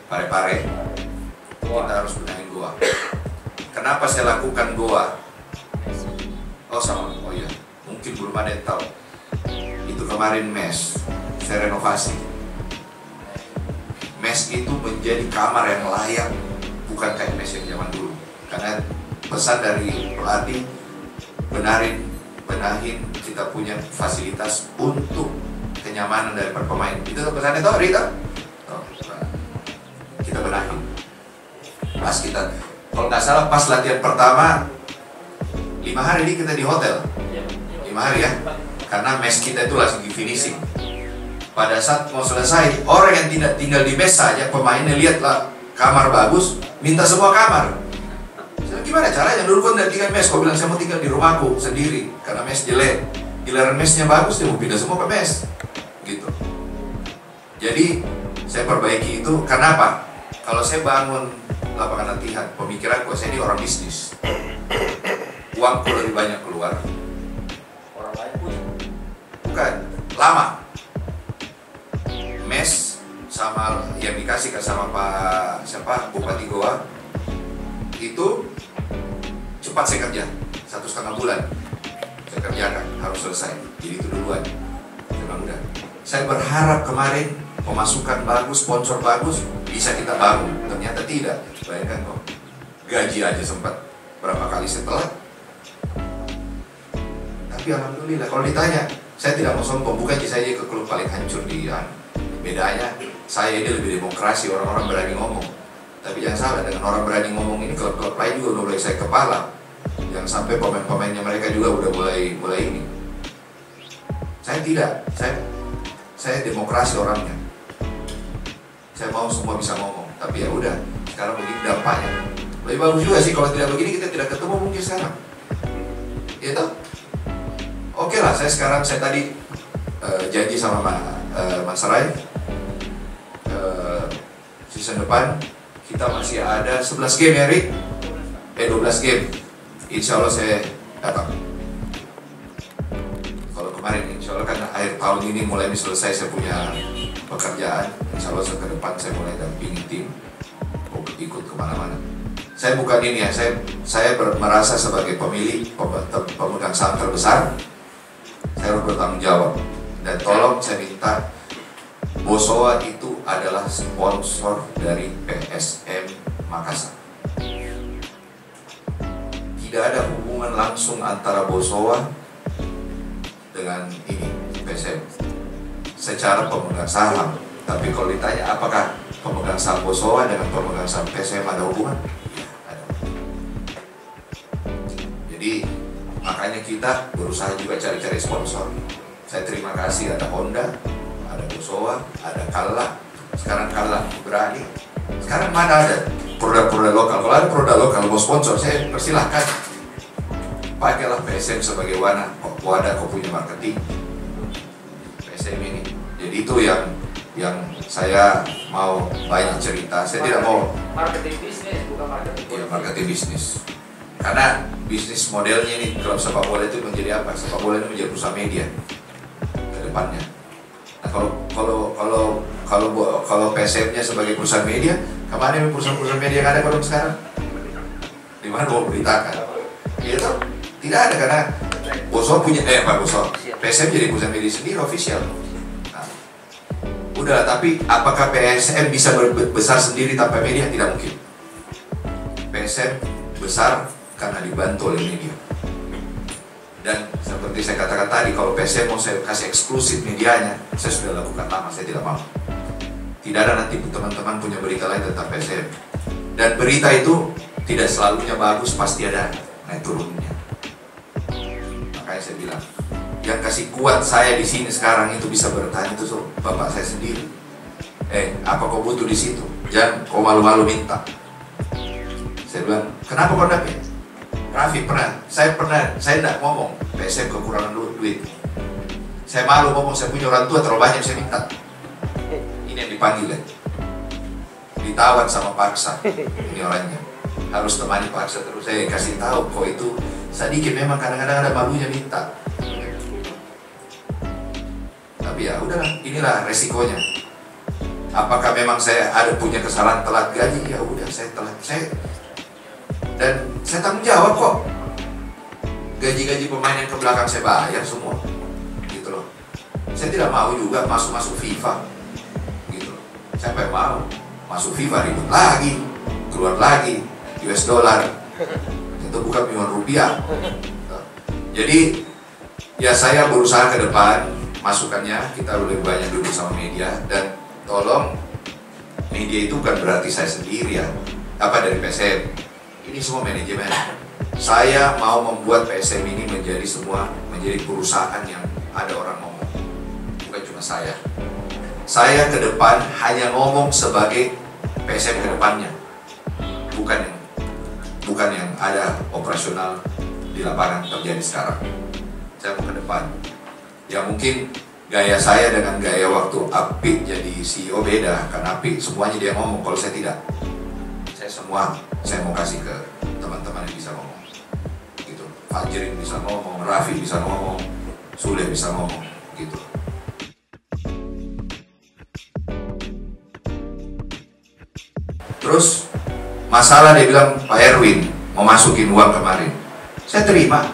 Pare-Pare. Kita harus benahin goa. Kenapa saya lakukan goa? Oh iya, mungkin belum ada yang tahu. Itu kemarin mes, saya renovasi. Mes itu menjadi kamar yang layak, bukan kayak mes yang zaman dulu. Karena pesan dari pelatih, benahin kita punya fasilitas untuk kenyamanan dari pemain. Itu pesannya toh, Rita? Kita benahin. Pas kita, kalau nggak salah pas latihan pertama 5 hari ini kita di hotel. 5 hari ya, karena mes kita itu lagi finishing. Pada saat mau selesai, orang yang tidak tinggal di mes saja, pemainnya lihatlah kamar bagus, minta semua kamar. Gimana caranya? Dulu kan udah tinggal mes, kau bilang saya mau tinggal di rumahku sendiri karena mes jelek. Giliran mesnya bagus, dia mau pindah semua ke mes, gitu. Jadi saya perbaiki itu. Kenapa? Kalau saya bangun lapangan latihan, pemikiranku saya ini orang bisnis. Uangku lebih banyak keluar. Orang lain punya. Bukan, lama. Mes sama yang dikasih sama Bupati Goa itu cepat saya kerja, 1,5 bulan saya kerjakan, harus selesai. Jadi itu duluan. Memang udah. Saya berharap kemarin pemasukan bagus, sponsor bagus, bisa kita bangun. Ternyata tidak. Bayangkan kok, gaji aja sempat berapa kali setelah. Tapi alhamdulillah, kalau ditanya, saya tidak mau sombong, bukan saya ke klub paling hancur di bedanya, saya ini lebih demokrasi, orang-orang berani ngomong. Tapi jangan salah, dengan orang berani ngomong ini, klub-klub lain juga udah mulai saya kepala. Jangan sampai pemain-pemainnya mereka juga udah mulai ini. Saya tidak, saya demokrasi orangnya. Saya mau semua bisa ngomong, tapi ya udah, sekarang begini dampaknya. Lebih bagus juga sih kalau tidak begini, kita tidak ketemu mungkin sekarang. Ya toh? Oke lah, saya tadi janji sama Mas Rai, season depan kita masih ada 11 game ya, Rick? 12 game. Insya Allah saya datang. Kalau kemarin insya Allah kan akhir tahun ini mulai selesai saya punya pekerjaan. Insya Allah ke depan saya mulai dampingi tim, ikut kemana-mana. Saya bukan ini ya, saya merasa sebagai pemilik pemegang saham terbesar, saya harus bertanggung jawab. Dan tolong saya minta, Bosowa itu adalah sponsor dari PSM Makassar. Tidak ada hubungan langsung antara Bosowa dengan ini PSM secara pemegang saham. Tapi kalau ditanya apakah pemegang saham Bosowa dengan pemegang saham PSM ada hubungan? Ada. Jadi makanya kita berusaha juga cari-cari sponsor. Saya terima kasih ada Honda, ada Bosowa, ada Kalla. Sekarang Kalla berani. Sekarang mana ada produk-produk lokal? Kalau ada produk lokal mau sponsor, saya persilahkan. Pakailah PSM sebagai wadah kau punya marketing PSM ini. Jadi itu yang saya mau banyak cerita. Saya tidak mau marketing bisnis, bukan marketing politik. Ya, marketing bisnis. Karena bisnis modelnya ini klub sepak bola itu menjadi apa? Sepak bola ini menjadi perusahaan media ke depannya. Nah, kalau PSM-nya sebagai perusahaan media, kemarin perusahaan media yang ada kalau sekarang di mana mau beritakan? Itu tidak ada karena Bosowa punya Pak Bosowa. PSM jadi perusahaan media sendiri official. Nah, Udah, tapi apakah PSM bisa besar sendiri tanpa media? Tidak mungkin. PSM besar karena dibantu oleh media. Dan seperti saya katakan tadi, kalau PSM mau saya kasih eksklusif medianya, saya sudah lakukan lama, saya tidak mau. Tidak ada nanti teman-teman punya berita lain tentang PSM. Dan berita itu tidak selalunya bagus, pasti ada naik turunnya. Makanya saya bilang, yang kasih kuat saya di sini sekarang itu bisa bertanya itu bapak saya sendiri. Apa kau butuh di situ? Jangan kau malu-malu minta. Saya bilang, kenapa kau enggak? Raffi pernah, saya tidak ngomong PSM kekurangan duit. Saya malu ngomong, saya punya orang tua terlalu banyak, saya minta. Ini yang dipanggil ya. Ditawan sama paksa. Ini orangnya. Harus temani paksa terus. Saya kasih tahu kok itu sedikit memang kadang-kadang ada malunya minta. Tapi ya udahlah, inilah resikonya. Apakah memang saya ada punya kesalahan telat gaji? Ya udah, saya telat. Dan saya tanggung jawab kok. Gaji-gaji pemain yang ke belakang saya bayar semua. Gitu loh. Saya tidak mau juga masuk FIFA. Gitu loh. Siapa yang mau masuk FIFA ribut lagi, keluar lagi US dollar. Itu bukan miliaran rupiah. Jadi ya saya berusaha ke depan masukannya, kita lebih banyak duduk sama media. Dan tolong, media itu bukan berarti saya sendiri ya. Apa dari PSM? Ini semua manajemen. Saya mau membuat PSM ini menjadi perusahaan yang ada orang ngomong. Bukan cuma saya. Saya ke depan hanya ngomong sebagai PSM ke depannya. Bukan yang ada operasional di lapangan terjadi sekarang. Saya mau ke depan. Ya mungkin gaya saya dengan gaya waktu Apik jadi CEO beda. Karena Apik semuanya dia ngomong, kalau saya tidak. Saya mau kasih ke teman-teman yang bisa ngomong. Gitu. Fajrin bisa ngomong, Raffi bisa ngomong, Sule bisa ngomong, gitu. Terus masalah dia bilang Pak Erwin mau masukin uang kemarin. Saya terima.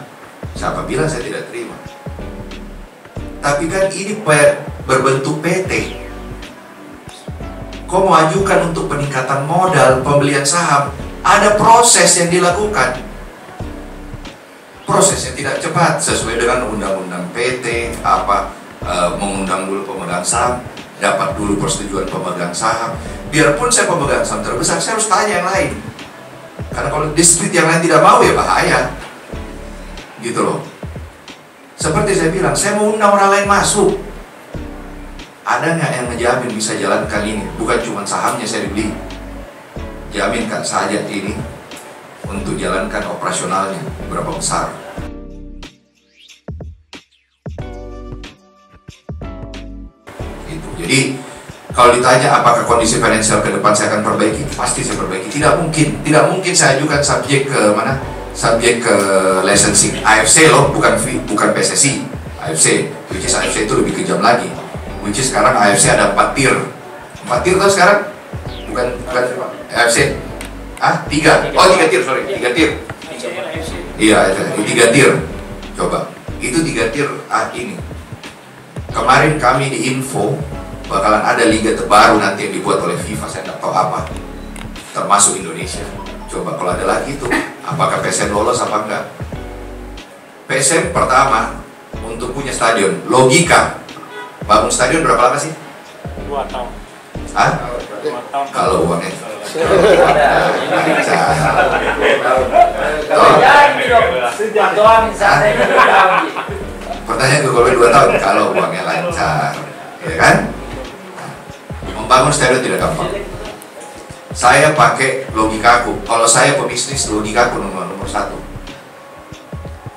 Siapa bilang saya tidak terima? Tapi kan ini berbentuk PT. Kau mau ajukan untuk peningkatan modal, pembelian saham, ada proses yang dilakukan. Proses yang tidak cepat sesuai dengan undang-undang PT, mengundang dulu pemegang saham, dapat dulu persetujuan pemegang saham. Biarpun saya pemegang saham terbesar, saya harus tanya yang lain. Karena kalau dispute yang lain tidak mau ya bahaya. Gitu loh. Seperti saya bilang, saya mau undang orang lain masuk. Ada nggak yang ngejamin bisa jalankan ini? Bukan cuma sahamnya saya dibeli. Jaminkan saja ini untuk jalankan operasionalnya berapa besar. Gitu. Jadi kalau ditanya apakah kondisi finansial ke depan saya akan perbaiki, pasti saya perbaiki. Tidak mungkin saya ajukan subjek ke mana? Subjek ke licensing AFC loh, bukan PSSI. AFC, which is AFC itu lebih kejam lagi. Which is sekarang AFC ada 4 tier. 4 tier tuh sekarang? Bukan AFC. 3. Oh 3 tier, sorry. 3 tier. Iya, 3 tier. Coba. Itu 3 tier ini. Kemarin kami di info bakalan ada liga terbaru nanti yang dibuat oleh FIFA, saya nggak tahu apa. Termasuk Indonesia. Coba kalau ada lagi itu, apakah PSM lolos apa enggak? PSM pertama untuk punya stadion, logika. Bangun stadion berapa lama sih? 2 tahun. Hah? 2 tahun. Kalau uangnya. Pertanyaan ke Golbe 2 tahun kalau uangnya lancar, ya kan? Membangun stadion tidak gampang. Saya pakai logikaku. Kalau saya pebisnis, logikaku nomor 1.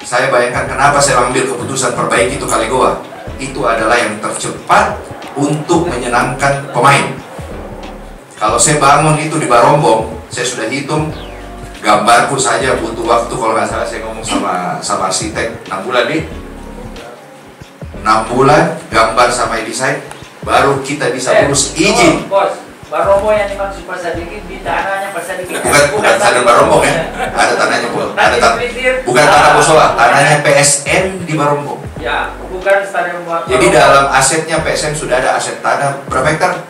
Saya bayangkan kenapa saya ambil keputusan perbaiki itu Kalegoa. Itu adalah yang tercepat untuk menyenangkan pemain. Kalau saya bangun itu di Barombong, saya sudah hitung gambarku saja butuh waktu, kalau nggak salah saya ngomong sama arsitek 6 bulan nih. 6 bulan gambar sampai desain, baru kita bisa urus izin. Bos, Barombong yang dimaksud Pak Sadikin di tanahnya Pak Sadikin. Bukan tanah Barombong ya, ada tanahnya, bukan tanah Bosowa, tanahnya PSN di Barombong. Ya, bukan stadion buat. Jadi dalam asetnya PSM sudah ada aset tanah berapa hektar?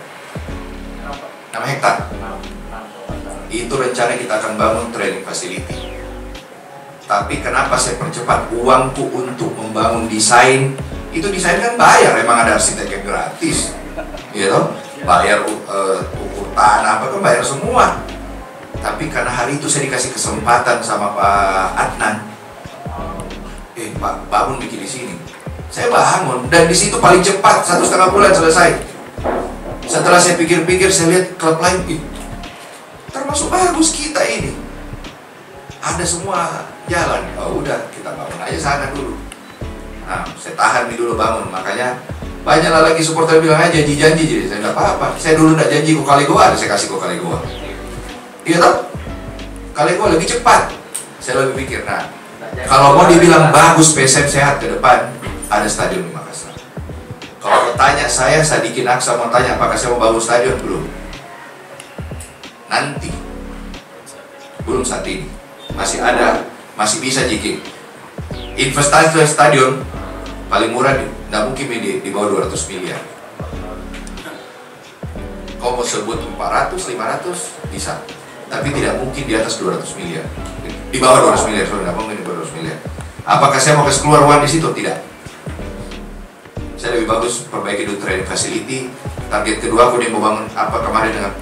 6 hektar. Itu rencana kita akan bangun training facility. Tapi kenapa saya percepat uangku untuk membangun desain? Itu desain kan bayar, emang ada arsitek yang gratis, gitu? Bayar ukur tanah, apa kan bayar semua. Tapi karena hari itu saya dikasih kesempatan sama Pak Adnan, Pak bangun bikin di sini. Saya bangun dan di situ paling cepat 1,5 bulan selesai. Setelah saya pikir-pikir, saya lihat klub lain, termasuk bagus kita ini. Ada semua jalan. Oh udah, kita bangun aja sana dulu. Nah, saya tahan nih dulu bangun. Makanya banyaklah lagi supporter bilang aja janji. Jadi saya nggak apa-apa. Saya dulu nggak janji kok kali goa, saya kasih kok kali goa. Iya toh? Kali goa lebih cepat. Saya lebih pikir, nah kalau mau dibilang bagus PSM sehat ke depan, ada stadion di Makassar. Kalau tanya saya, Sadikin Aksa mau tanya apakah saya mau bangun stadion, belum. Nanti, belum saat ini. Masih ada, masih bisa jiki. Investasi stadion paling murah, nggak mungkin di bawah 200 miliar. Kau mau sebut 400, 500, bisa. Tapi tidak mungkin di atas 200 miliar. Di bawah 200 miliar, sorry, nggak mungkin di bawah 200 miliar. Apakah saya mau kasih keluar uang di situ? Tidak. Saya lebih bagus perbaiki dulu training facility. Target kedua aku mau bangun apa kemarin dengan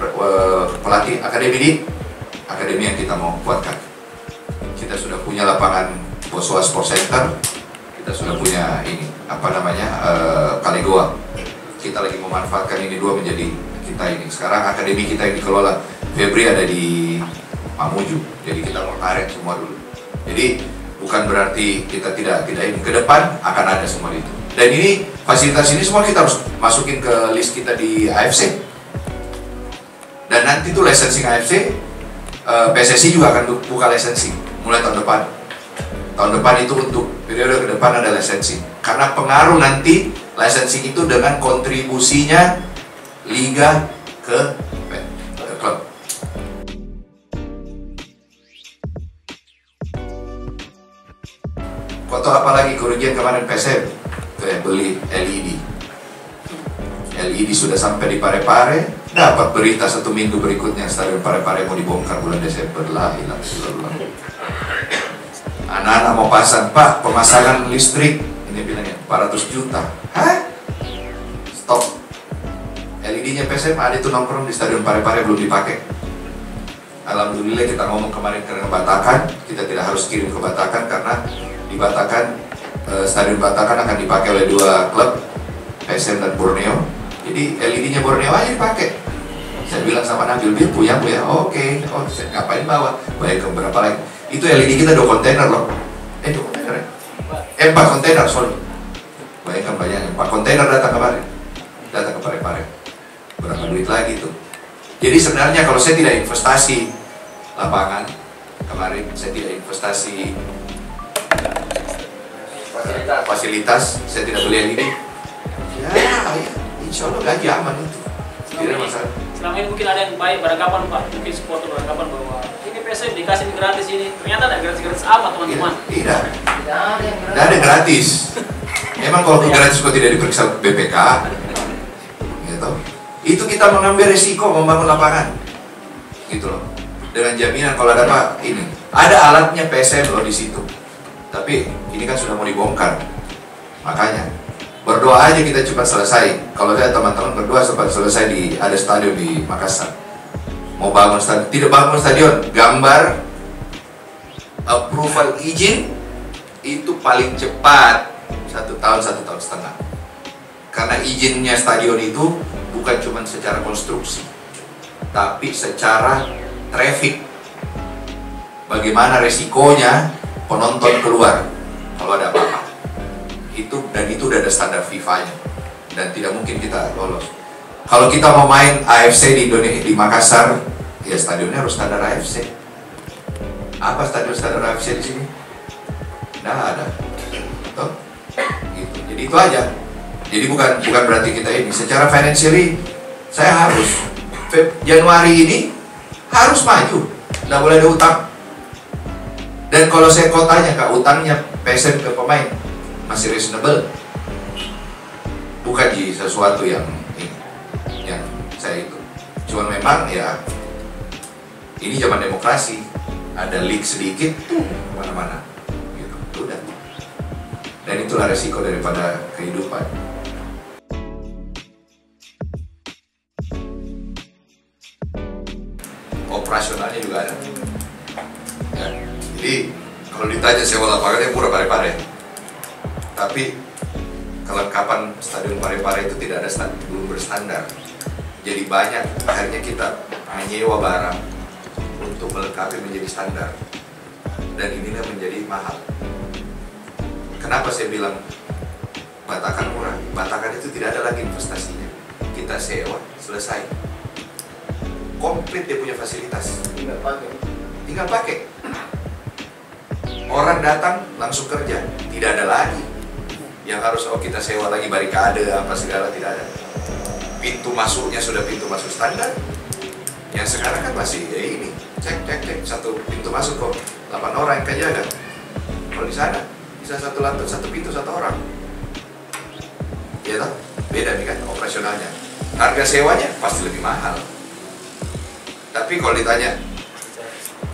pelatih akademi yang kita mau kuatkan. Kita sudah punya lapangan Boswa Sport Center. Kita sudah punya ini apa namanya Kalegoa. Kita lagi memanfaatkan ini dua menjadi kita ini. Sekarang akademi kita yang dikelola Febri ada di Mamuju. Jadi kita mau tarik semua dulu. Jadi bukan berarti kita tidak ini, ke depan akan ada semua itu. Dan ini fasilitas ini semua kita harus masukin ke list kita di AFC. Dan nanti tuh licensing AFC, PSSI juga akan buka licensing mulai tahun depan. Tahun depan itu untuk periode ke depan ada licensing. Karena pengaruh nanti licensing itu dengan kontribusinya liga ke klub. Foto apa lagi kerugian kemarin PSM? Kayak beli LED. LED sudah sampai di Parepare, dapat berita 1 minggu berikutnya stadion Parepare mau dibongkar bulan Desember. La ilaha illallah. Anak-anak mau pasang, Pak, pemasangan listrik ini bilangnya 400 juta. Hah? Stop. LED-nya PSM ada itu nongkrong di stadion Parepare belum dipakai. Alhamdulillah kita ngomong kemarin ke Batakan, kita tidak harus kirim ke Batakan karena di Batakan stadion Batakan akan dipakai oleh 2 klub, PSM dan Borneo. Jadi LED-nya Borneo aja dipakai. Saya bilang sama Nabil, dia punya bu ya, oke. Oh, saya ngapain bawa? Baik ke berapa lagi? Itu LED kita 2 kontainer loh. 2 kontainer ya? 4 kontainer, sorry. Bayangkan banyak, 4 kontainer datang kemarin. Datang ke Parepare. Berapa duit lagi tuh? Jadi sebenarnya kalau saya tidak investasi lapangan kemarin, saya tidak investasi fasilitas, saya tidak beli LED. Ya, insya Allah gaji aman itu. Tidak masalah. Selama ini mungkin ada yang baik beranggapan Pak, mungkin supporter beranggapan bahwa ini PSM dikasih gratis ini, ternyata ada gratis amat teman-teman. Tidak ada gratis. Emang kalau gratis kok tidak diperiksa BPK, gitu. Itu kita mengambil risiko membangun lapangan, gitu loh. Dengan jaminan kalau ada Pak ini, ada alatnya PSM loh di situ. Tapi ini kan sudah mau dibongkar, makanya berdoa aja kita cepat selesai. Kalau ada teman-teman berdoa cepat selesai ada stadion di Makassar. Mau bangun stadion, tidak bangun stadion, gambar approval izin itu paling cepat 1 tahun 1,5 tahun. Karena izinnya stadion itu bukan cuma secara konstruksi, tapi secara traffic. Bagaimana resikonya penonton keluar kalau ada apa-apa. Itu udah ada standar FIFA-nya dan tidak mungkin kita lolos. Kalau kita mau main AFC di Indonesia di Makassar, ya stadionnya harus standar AFC. Apa standar AFC di sini? Nah ada, tuh, gitu. Jadi itu aja. Jadi bukan berarti kita ini. Secara financially saya harus Januari ini harus maju, nggak boleh ada utang. Dan kalau saya tanya Kak, utangnya PSM ke pemain masih reasonable, bukan di sesuatu yang saya itu. Cuman memang ya ini zaman demokrasi, ada leak sedikit tuh kemana-mana gitu, udah. Dan itulah resiko daripada kehidupan. Operasionalnya juga ada ya. Jadi kalau ditanya sewa lapangannya murah Parepare, tapi kelengkapan stadion Parepare itu tidak ada belum berstandar. Jadi banyak akhirnya kita menyewa barang untuk melengkapi menjadi standar, dan inilah menjadi mahal. Kenapa saya bilang Batakan murah? Batakan itu tidak ada lagi investasinya, kita sewa selesai, komplit dia punya fasilitas, tinggal pakai. Orang datang langsung kerja, tidak ada lagi yang harus kita sewa lagi barikade apa segala, tidak ada. Pintu masuknya sudah pintu masuk standar. Yang sekarang kan masih ya ini cek satu pintu masuk kok 8 orang yang kan jaga. Kalau di sana bisa satu lantai satu pintu satu orang. Ya toh, beda nih kan operasionalnya. Harga sewanya pasti lebih mahal. Tapi kalau ditanya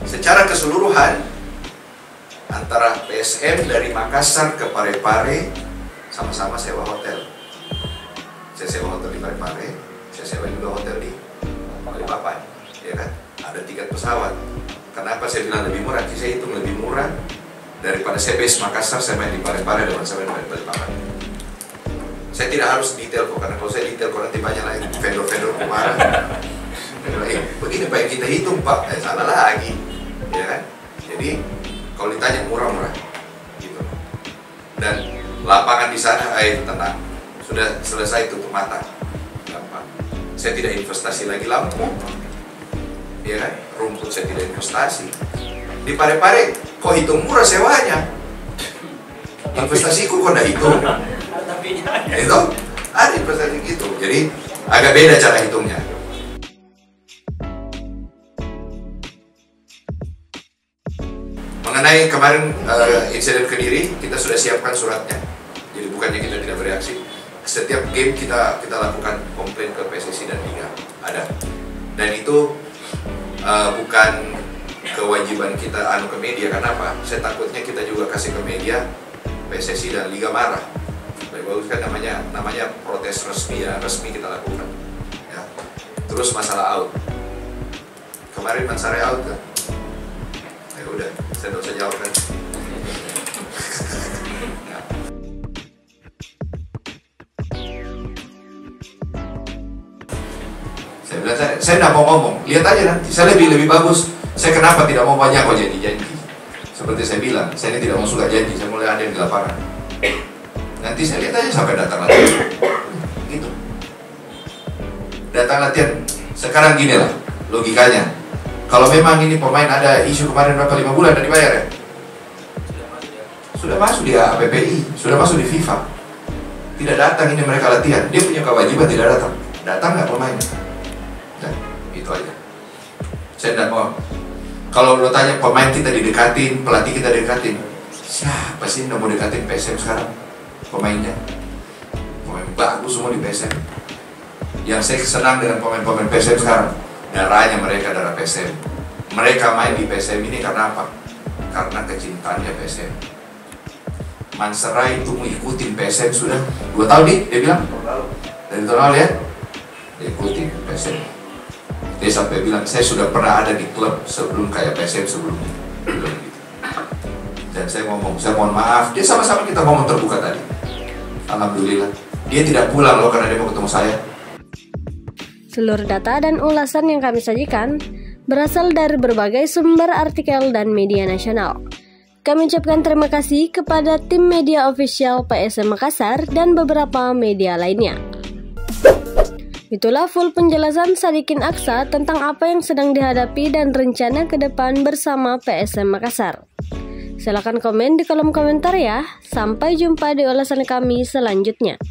secara keseluruhan antara PSM dari Makassar ke Parepare sama-sama sewa hotel. Saya sewa hotel di Parepare, saya sewa juga hotel di Balikpapan, ya kan? Ada tiket pesawat. Kenapa saya bilang lebih murah? Saya hitung lebih murah daripada saya base Makassar, saya main di Parepare dan saya main di Balikpapan. Saya tidak harus detail kok, karena kalau saya detail kok nanti banyak lagi vendor-vendor marah. Begini Pak yang kita hitung Pak, salah lagi, ya kan? Jadi kalau ditanya murah-murah, gitu. Dan lapangan di sana tenang. Sudah selesai tutup mata, gampang. Saya tidak investasi lagi lampu, ya kan? Rumput saya tidak investasi. Di Parepare, kok hitung murah sewanya? Investasiku kok nggak hitung? Itu ada investasi gitu. Jadi agak beda cara hitungnya. Mengenai kemarin insiden Kediri, kita sudah siapkan suratnya. Jadi bukannya kita tidak bereaksi. Setiap game kita lakukan komplain ke PSSI dan Liga, ada. Dan itu bukan kewajiban kita ke media. Kenapa? Saya takutnya kita juga kasih ke media, PSSI dan Liga marah. Lebih bagus kan namanya protes resmi ya, resmi kita lakukan. Ya. Terus masalah out. Kemarin Mansare out kan? Ya udah, saya tidak usah jawab kan. Saya tidak mau ngomong, lihat aja nanti. Saya lebih bagus. Saya kenapa tidak mau banyak kok janji-janji. Seperti saya bilang, saya ini tidak mau suka janji. Saya mulai ada yang di lapangan. Nanti saya lihat aja sampai datang latihan. Gitu. Datang latihan. Sekarang gini lah logikanya. Kalau memang ini pemain ada isu kemarin berapa 5 bulan dan dibayar ya? Sudah masuk di APPI, sudah masuk di FIFA. Tidak datang ini mereka latihan. Dia punya kewajiban tidak datang. Datang nggak pemain? Nah, itu aja. Saya tidak mau. Kalau lo tanya pemain kita didekatin, pelatih kita didekatin, siapa sih yang mau dekatin PSM sekarang? Pemainnya, pemain bagus semua di PSM. Yang saya senang dengan pemain-pemain PSM sekarang, darahnya mereka darah PSM. Mereka main di PSM ini karena apa? Karena kecintaannya PSM. Manserai itu mengikuti PSM sudah 2 tahun nih, dia bilang. Dari tahun lalu ya, dia ikuti PSM. Dia sampai bilang, saya sudah pernah ada di klub sebelum kayak PSM sebelumnya. Dan saya ngomong, saya mohon maaf. Dia sama-sama kita ngomong terbuka tadi. Alhamdulillah, dia tidak pulang loh karena dia mau ketemu saya. Seluruh data dan ulasan yang kami sajikan berasal dari berbagai sumber artikel dan media nasional. Kami ucapkan terima kasih kepada tim media official PSM Makassar dan beberapa media lainnya. Itulah full penjelasan Sadikin Aksa tentang apa yang sedang dihadapi dan rencana ke depan bersama PSM Makassar. Silakan komen di kolom komentar ya. Sampai jumpa di ulasan kami selanjutnya.